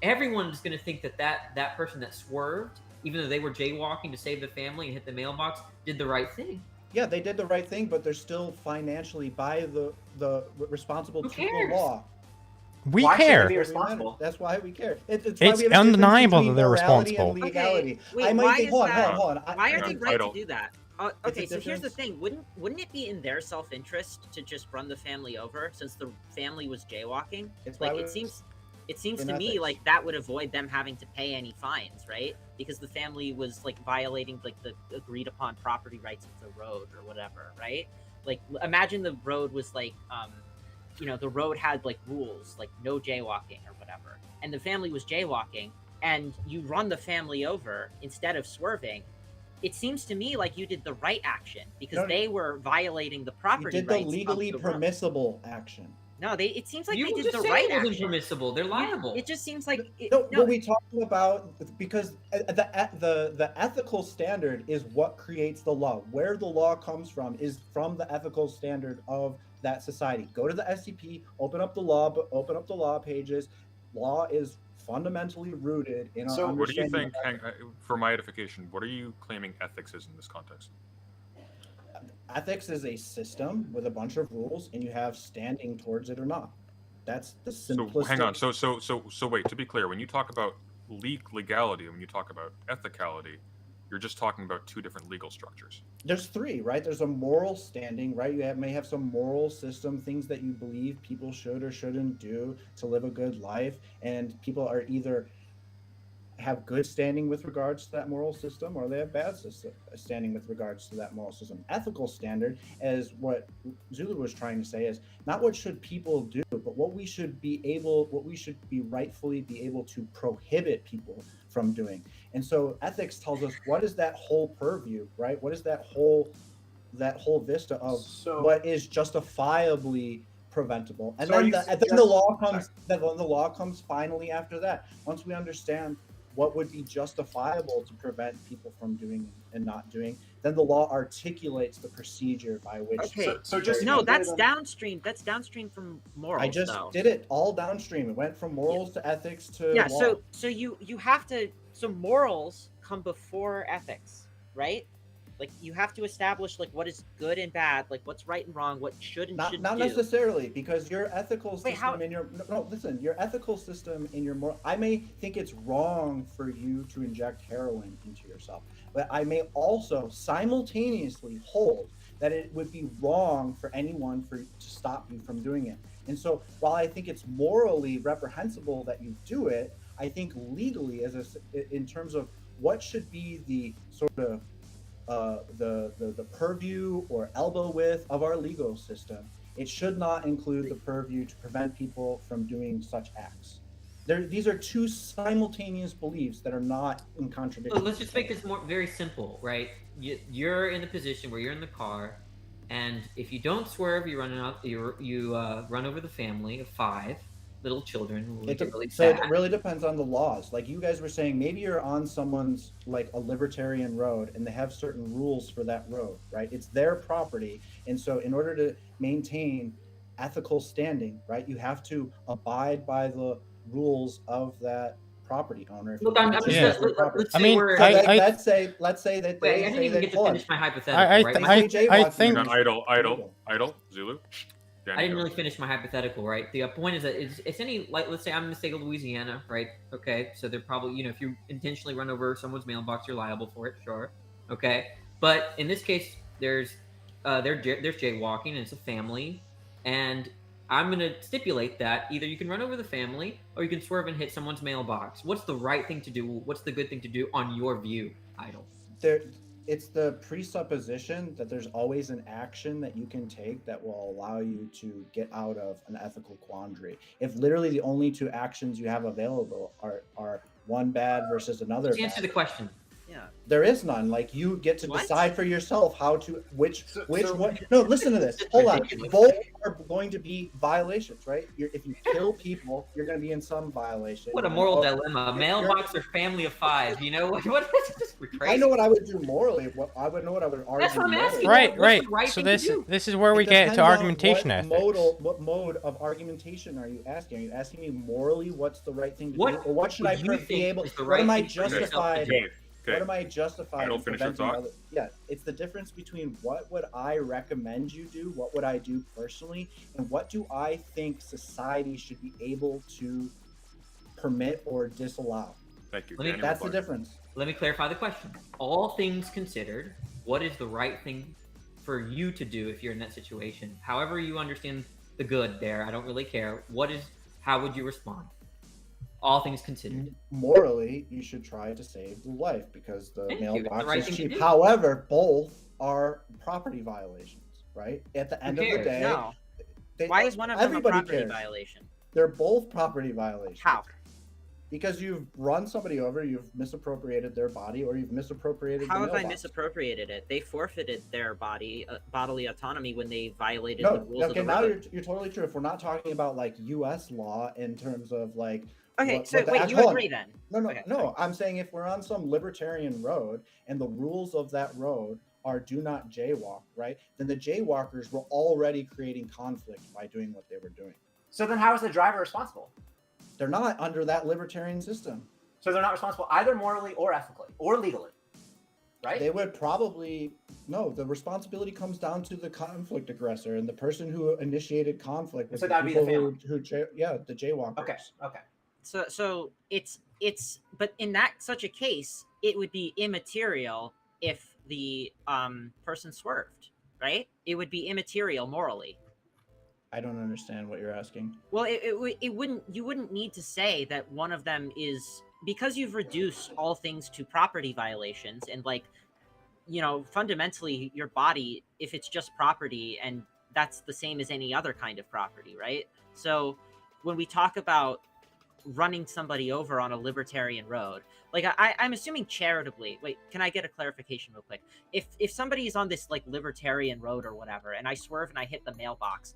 everyone's going to think that person that swerved, even though they were jaywalking to save the family and hit the mailbox, did the right thing. Yeah, they did the right thing, but they're still financially by the responsible to the law. We Why care. should they be responsible? That's why we care. It's undeniable that they're responsible. And legality. Wait, I might why think, is hold that? on. Why are they right to do that? Okay, It's a so here's the difference. thing: wouldn't it be in their self-interest to just run the family over since the family was jaywalking? It's Like why it seems in to me ethics. like that would avoid them having to pay any fines, right? Because the family was violating the agreed upon property rights of the road or whatever, right? Like imagine the road was the road had rules like no jaywalking or whatever, and the family was jaywalking, and you run the family over instead of swerving. It seems to me like you did the right action because they were violating the property You did rights the legally of the road. permissible action. No, it seems like You they did just the said right it wasn't action. permissible. They're liable. It just seems like What we talking about, because the ethical standard is what creates the law. Where the law comes from is from the ethical standard of that society. Go to the SCP, open up the law pages. Law is fundamentally rooted in our So, what do you understanding think? For my edification, what are you claiming ethics is in this context? ethics is a system with a bunch of rules, and you have standing towards it or not. That's the simplistic. So hang on. So wait. To be clear, when you talk about legality and when you talk about ethicality, you're just talking about two different legal structures. There's three, right? There's a moral standing, right? You may have some moral system, things that you believe people should or shouldn't do to live a good life, and people are either have good standing with regards to that moral system, or they have bad standing with regards to that moral system. Ethical standard, as what Zulu was trying to say, is not what should people do, but what we should be rightfully be able to prohibit people from doing. And so ethics tells us what is that whole purview, right? What is that whole vista of what is justifiably preventable, and then the law comes. Then the law comes finally after that. Once we understand what would be justifiable to prevent people from doing and not doing, then the law articulates the procedure by which. Okay. So just No, to be clear that's then- downstream. That's downstream from morals. I just though. did it all downstream. It went from morals to ethics to Yeah. law. So you have to. So morals come before ethics, right? Like you have to establish like what is good and bad, like what's right and wrong, what should and not shouldn't not do. necessarily, because your ethical system Wait, how- in your no, listen, your ethical system in your moral. I may think it's wrong for you to inject heroin into yourself, but I may also simultaneously hold that it would be wrong for anyone to stop you from doing it. And so, while I think it's morally reprehensible that you do it, I think legally, in terms of what should be the sort of the purview or elbow width of our legal system, it should not include the purview to prevent people from doing such acts. These are two simultaneous beliefs that are not in contradiction. So let's just make this very simple, right? You're in the position where you're in the car, and if you don't swerve, you run over the family of 5 little children who will get really So sad. it really depends on the laws. Like you guys were saying, maybe you're on someone's like a libertarian road and they have certain rules for that road, right? It's their property. And so in order to maintain ethical standing, right, you have to abide by the rules of that property owner. If Look, you I'm want just to Yeah. use their property. let's I say mean, we're. So I- let's say that Wait, they I didn't say even that get to hold on. finish my hypothetical, I right? I think Hang on, idle, Zulu. I didn't really finish my hypothetical, right? The point is that it's any, like, let's say I'm in the state of Louisiana, right? Okay, so they're probably, if you intentionally run over someone's mailbox, you're liable for it, sure. Okay, but in this case, there's jaywalking and it's a family, and I'm gonna stipulate that either you can run over the family or you can swerve and hit someone's mailbox. What's the right thing to do? What's the good thing to do on your view, Idle? It's the presupposition that there's always an action that you can take that will allow you to get out of an ethical quandary. If literally the only 2 actions you have available are one bad versus another Let's answer bad, the question. Yeah. there is none. Like you get to What? decide for yourself how to which So- one. No, listen to this. It's Hold on. ridiculous. Both are going to be violations, right? If you kill people, you're going to be in some violation. What a moral dilemma. Mailbox or family of 5. You know what? We're crazy. I know what I would do morally. I would know what I would argue. That's what I'm morally. asking. Right, What's right. the right So thing to do? this is where we It get depends to on argumentation ethics. What mode of argumentation are you asking? Are you asking me morally what's the right thing to What do, or what should I would you be think able? is the What right am I thing for yourself to justified? do? Okay. What am I justified? Idle, in finish your preventing thought. other- Yeah, it's the difference between what would I recommend you do, what would I do personally, and what do I think society should be able to permit or disallow. Thank you. Let me- Daniel, That's the reply. difference. Let me clarify the question. All things considered, what is the right thing for you to do if you're in that situation? However you understand the good there, I don't really care. How would you respond? All things considered. Morally, you should try to save the life because the Thank you. It's the mailbox right is thing to cheap. do. However, both are property violations, right? At the end of the cares? day, No. they- Why is one of them a everybody property cares. violation? They're both property violations. How? Because you've run somebody over, you've misappropriated their body, or you've misappropriated How the have I mailbox. misappropriated it? They forfeited their bodily autonomy when they violated No, the rules okay, of the now road. you're totally true. If we're not talking about like U.S. law in terms of like, Okay, what so the wait, act- you hold on. agree then? no, Okay, no, I'm saying if we're on some libertarian road and the rules of that road are do not jaywalk, right? Then the jaywalkers were already creating conflict by doing what they were doing. So then how is the driver responsible? They're not under that libertarian system. So they're not responsible either morally or ethically or legally, right? They would probably no. The responsibility comes down to the conflict aggressor and the person who initiated conflict. So that'd be the people the jaywalkers. Okay. So it's but in that such a case, it would be immaterial if the person swerved, right? It would be immaterial morally. I don't understand what you're asking. Well, it wouldn't. You wouldn't need to say that one of them is because you've reduced all things to property violations and fundamentally your body, if it's just property and that's the same as any other kind of property, right? So when we talk about running somebody over on a libertarian road, like I'm assuming charitably. Wait, can I get a clarification real quick? If somebody is on this like libertarian road or whatever, and I swerve and I hit the mailbox,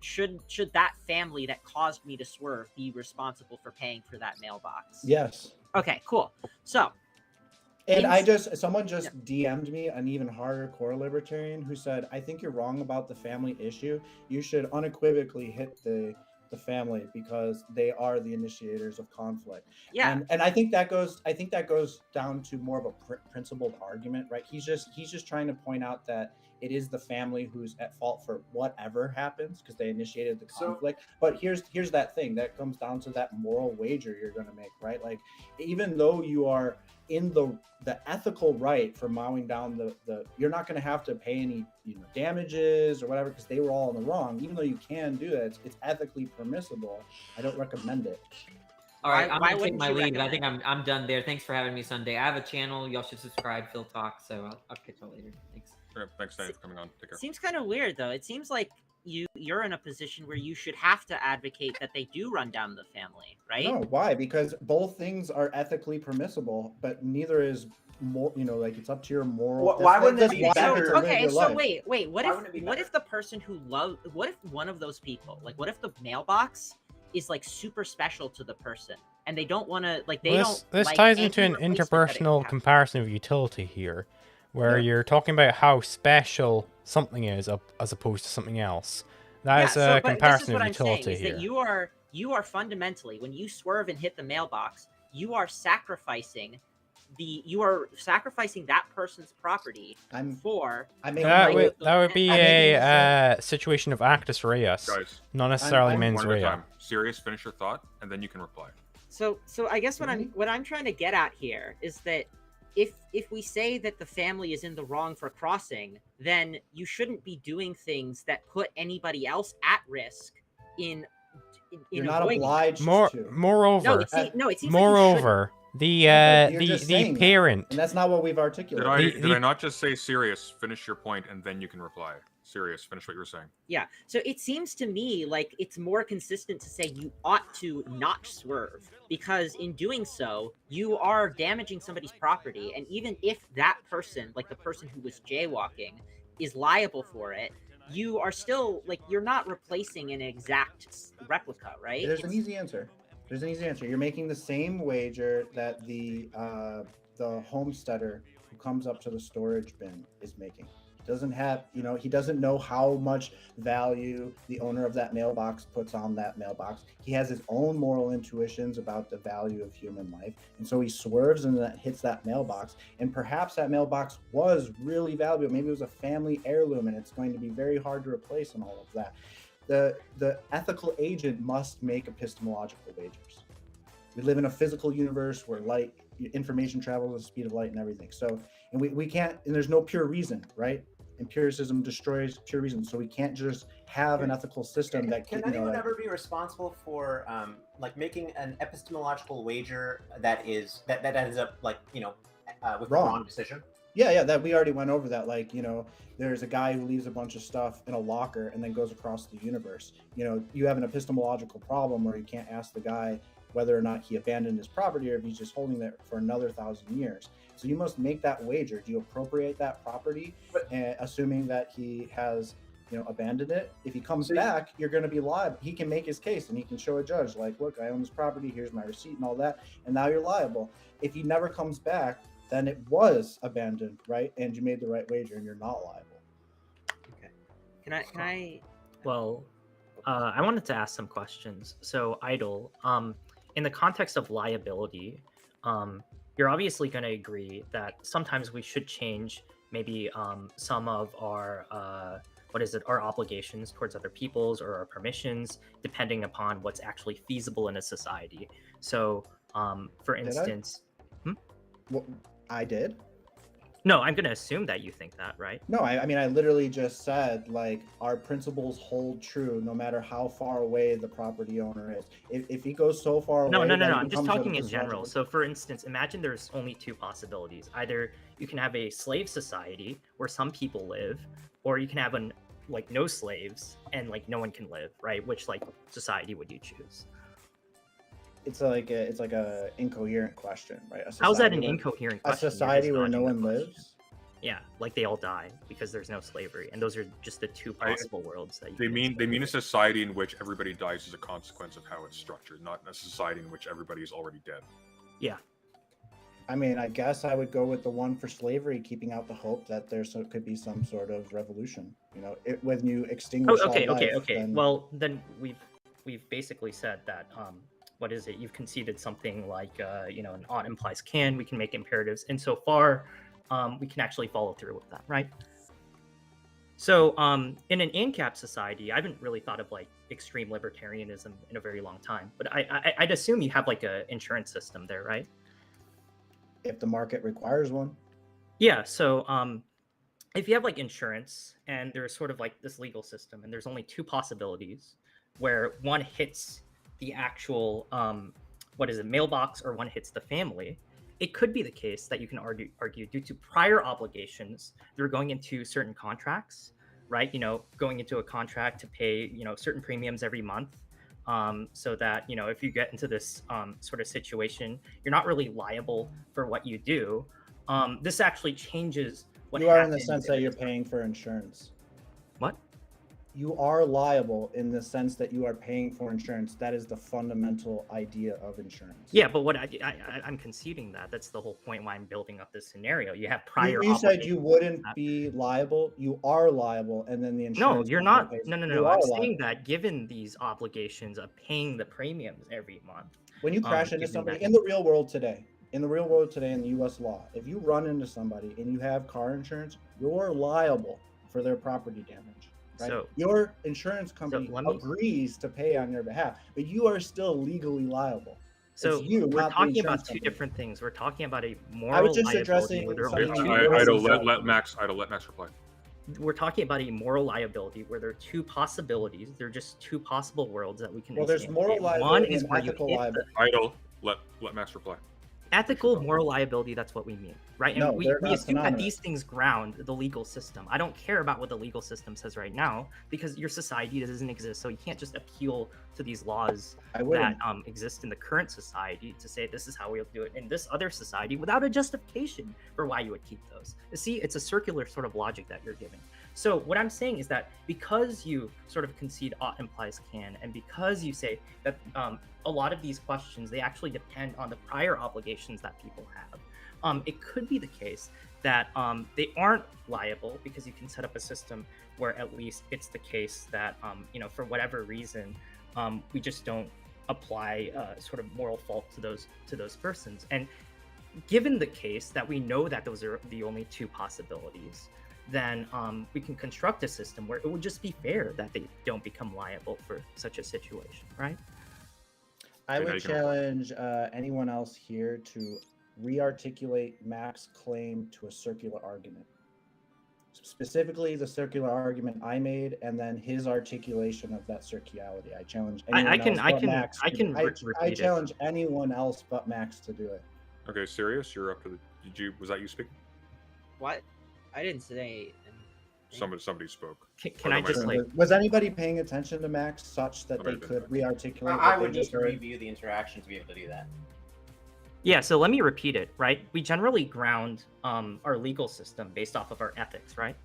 should that family that caused me to swerve be responsible for paying for that mailbox? Yes. Okay, cool. So, And someone just DM'd me, an even harder core libertarian, who said, I think you're wrong about the family issue. You should unequivocally hit the family because they are the initiators of conflict. yeah. And I think that goes down to more of a principled argument, right? He's just trying to point out that it is the family who's at fault for whatever happens because they initiated the conflict. But here's that thing that comes down to that moral wager you're going to make, right? Like, even though you are in the ethical right for mowing down the you're not going to have to pay any damages or whatever because they were all in the wrong. Even though you can do that, it's ethically permissible. I don't recommend it. All right, Why I'm gonna take wouldn't my you lead. I recommend think I'm done there. Thanks for having me Sunday. I have a channel. Y'all should subscribe. Phil Talk. So I'll catch y'all later. Thanks. Okay, thanks, Danny, for coming on. Take care. Seems kind of weird though. It seems like you're in a position where you should have to advocate that they do run down the family, right? No, why? Because both things are ethically permissible, but neither is more. Like, it's up to your moral. Why wouldn't it that's be why better- to live Okay, your so life. wait. What Why wouldn't it be if better? the person who what if one of those people, like, what if the mailbox is like super special to the person and they don't want to, like, they don't. This like ties any into an replacement that it interpersonal has. comparison of utility here, where Yeah. you're talking about how special something is as opposed to something else. That is a but comparison this is what of I'm saying, utility is here. that you are fundamentally, when you swerve and hit the mailbox, you are sacrificing that person's property for I make That no- would be I'm making a situation of actus reus, Guys, not necessarily I'm mens one at a rea. time. Serious, finish your thought, and then you can reply. So I guess what Really? I'm trying to get at here is that if we say that the family is in the wrong for crossing, then you shouldn't be doing things that put anybody else at risk in You're not avoiding that. obliged to. No, Moreover, it seems like you moreover, You're the just saying that. parent. And that's not what we've Did articulated. I not just say serious? Finish your point, and then you can reply. Serious, finish what you were saying. Yeah. So it seems to me like it's more consistent to say you ought to not swerve, because in doing so, you are damaging somebody's property. And even if that person, like the person who was jaywalking, is liable for it, you are still, like, you're not replacing an exact replica, right? There's an easy answer. You're making the same wager that the homesteader who comes up to the storage bin is making. Doesn't have, he doesn't know how much value the owner of that mailbox puts on that mailbox. He has his own moral intuitions about the value of human life. And so he swerves and that hits that mailbox. And perhaps that mailbox was really valuable. Maybe it was a family heirloom and it's going to be very hard to replace and all of that. The ethical agent must make epistemological wagers. We live in a physical universe where information travels at the speed of light and everything. So, and we can't, and there's no pure reason, right? Empiricism destroys pure reason. So we can't just have an ethical system that Can anyone ever be responsible for making an epistemological wager that ends up with the wrong decision? Yeah, that we already went over that. There's a guy who leaves a bunch of stuff in a locker and then goes across the universe. You have an epistemological problem where you can't ask the guy whether or not he abandoned his property or if he's just holding it for another 1,000 years. So you must make that wager. Do you appropriate that property, assuming that he has, abandoned it? If he comes back, you're going to be liable. He can make his case and he can show a judge, like, look, I own this property. Here's my receipt and all that. And now you're liable. If he never comes back, then it was abandoned, right? And you made the right wager and you're not liable. Okay. Can I? Well, I wanted to ask some questions. So, Idle, in the context of liability, you're obviously going to agree that sometimes we should change maybe some of our our obligations towards other peoples or our permissions, depending upon what's actually feasible in a society. So, for instance, Well, I did. No, I'm going to assume that you think that, right? No, I mean, I literally just said, our principles hold true no matter how far away the property owner is. If he goes so far away... No. then it I'm just becomes talking a in general. possession. So, for instance, imagine there's only two possibilities. Either you can have a slave society where some people live, or you can have no slaves and no one can live, right? Which society would you choose? It's like a incoherent question, right? How's that an Society where- incoherent A question? You're society just where no dodging one the question. lives? Yeah, like they all die because there's no slavery, and those are just the two possible worlds that you They can mean a society in which everybody dies as a consequence of how it's structured, not a society in which everybody is already dead. Yeah. I mean, I guess I would go with the one for slavery, keeping out the hope that could be some sort of revolution. You know, when you extinguish all life, Okay. then... Well, then we've basically said that what is it? You've conceded something like an ought implies can. We can make imperatives, and so far, we can actually follow through with that, right? So, in an ANCAP society, I haven't really thought of like extreme libertarianism in a very long time, but I'd assume you have like a insurance system there, right? If the market requires one. Yeah. So, if you have like insurance and there's sort of like this legal system, and there's only two possibilities, where one hits the actual mailbox, or one hits the family. It could be the case that you can argue due to prior obligations, they're going into certain contracts, right? Going into a contract to pay, certain premiums every month, so that, if you get into this sort of situation, you're not really liable for what you do. This actually changes what you are in the happens sense that you're paying for insurance. What? You are liable in the sense that you are paying for insurance. That is the fundamental idea of insurance. Yeah, but what I'm conceding that's the whole point why I'm building up this scenario. You have prior. You said you wouldn't be liable. You are liable, and then the insurance. No, you're not. No. I'm saying liable. that given these obligations of paying the premiums every month. When you crash into somebody in the real world today, in the U.S. law, if you run into somebody and you have car insurance, you're liable for their property damage. Right? So your insurance company agrees to pay on your behalf, but you are still legally liable. So we're talking about two different things. We're talking about a moral. I was just liability. Idle, let Max reply. We're talking about a moral liability where there are two possibilities. There are just two possible worlds that we can. Well, there's moral liability. One is and where ethical you liability. Idle, let Max reply. Ethical, moral liability, that's what we mean, right? And No, we assume synonymous. that these things ground the legal system. I don't care about what the legal system says right now because your society doesn't exist. So you can't just appeal to these laws that exist in the current society to say this is how we'll do it in this other society without a justification for why you would keep those. You see, it's a circular sort of logic that you're giving. So what I'm saying is that because you sort of concede ought implies can, and because you say that a lot of these questions, they actually depend on the prior obligations that people have. It could be the case that they aren't liable because you can set up a system where at least it's the case that, for whatever reason, we just don't apply sort of moral fault to those persons. And given the case that we know that those are the only two possibilities, then we can construct a system where it would just be fair that they don't become liable for such a situation, right? I would challenge anyone else here to re-articulate Max's claim to a circular argument. Specifically, the circular argument I made, and then his articulation of that circularity. I challenge anyone else but Max. I challenge anyone else but Max to do it. Okay, Sirius, you're up to the. Was that you speaking? What? I didn't say anything. Somebody spoke. Can I just was anybody paying attention to Max such that they could re-articulate? I would need to review the interaction to be able to do that. Yeah, so let me repeat it, right? We generally ground our legal system based off of our ethics, right?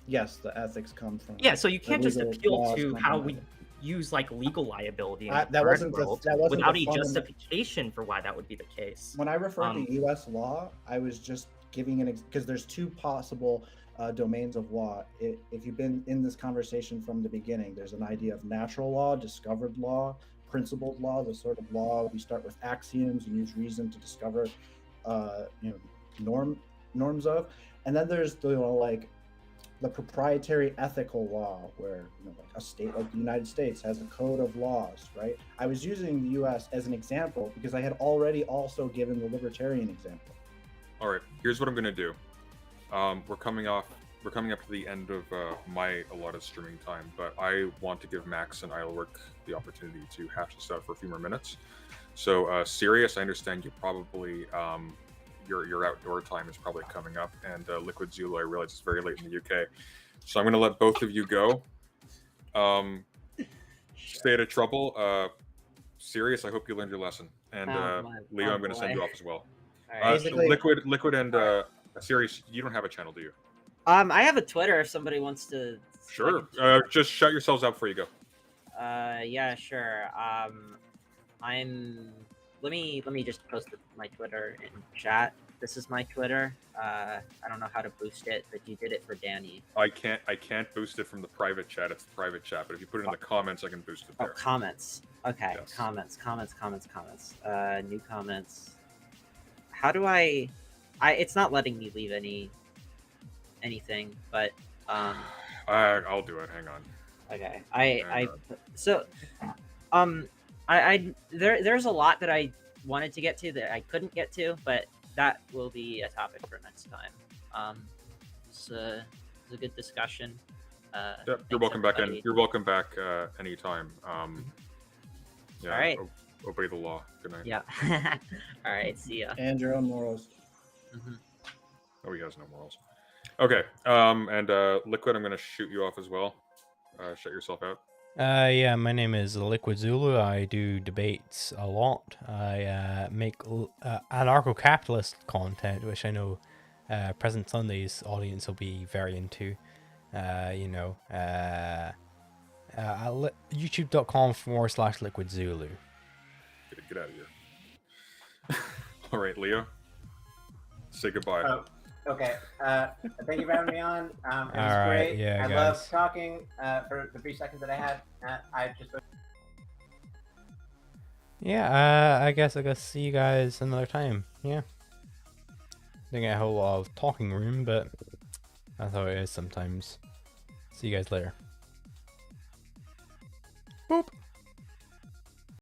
Yes, the ethics come from. Yeah, so you can't just appeal to how we use like legal liability in that wasn't without a justification for why that would be the case. When I refer to U.S. law, I was just giving because there's two possible domains of law. If you've been in this conversation from the beginning, there's an idea of natural law, discovered law, principled law, the sort of law we start with axioms and use reason to discover norms of, and then there's the proprietary ethical law where like a state like the United States has a code of laws, right? I was using the US as an example because I had already also given the libertarian example. All right, here's what I'm gonna do. We're coming up to the end of my allotted streaming time, but I want to give Max and Idlework the opportunity to hash this out for a few more minutes. So, Sirius, I understand you probably your outdoor time is probably coming up, and Liquid Zulu, I realize it's very late in the UK, so I'm going to let both of you go. Stay out of trouble. Sirius, I hope you learned your lesson, and Leo, I'm going to send you off as well. Right. Liquid and Serious, you don't have a channel, do you? I have a Twitter if somebody wants to. Sure. Just shut yourselves up before you go. Yeah, sure. I'm. Let me just post my Twitter in chat. This is my Twitter. I don't know how to boost it, but you did it for Danny. I can't boost it from the private chat. It's the private chat. But if you put it in the comments, I can boost it Oh, there. comments. Okay, Yes. comments. New comments. How do I? It's not letting me leave anything, but I'll do it. Hang on. okay. There's a lot that I wanted to get to that I couldn't get to, but that will be a topic for next time. It's a good discussion. Yep, Thanks, you're welcome back in. everybody. You're welcome back anytime. Yeah, All right. Obey the law. Good night. Yeah. All right. See ya. And your own morals. Mhm. Oh, he has no morals. Okay. And Liquid, I'm gonna shoot you off as well. Shut yourself out. Yeah, my name is Liquid Zulu. I do debates a lot. I make anarcho-capitalist content, which I know Present Sunday's audience will be very into. YouTube.com/Liquid Zulu. Get out of here. All right, Leo. Say goodbye. Oh, okay. Thank you for having me on. It was All right, great. yeah, I guys. loved talking for the 3 seconds that I had. I just. Yeah, I guess see you guys another time. Yeah. Didn't get a whole lot of talking room, but that's how it is sometimes. See you guys later.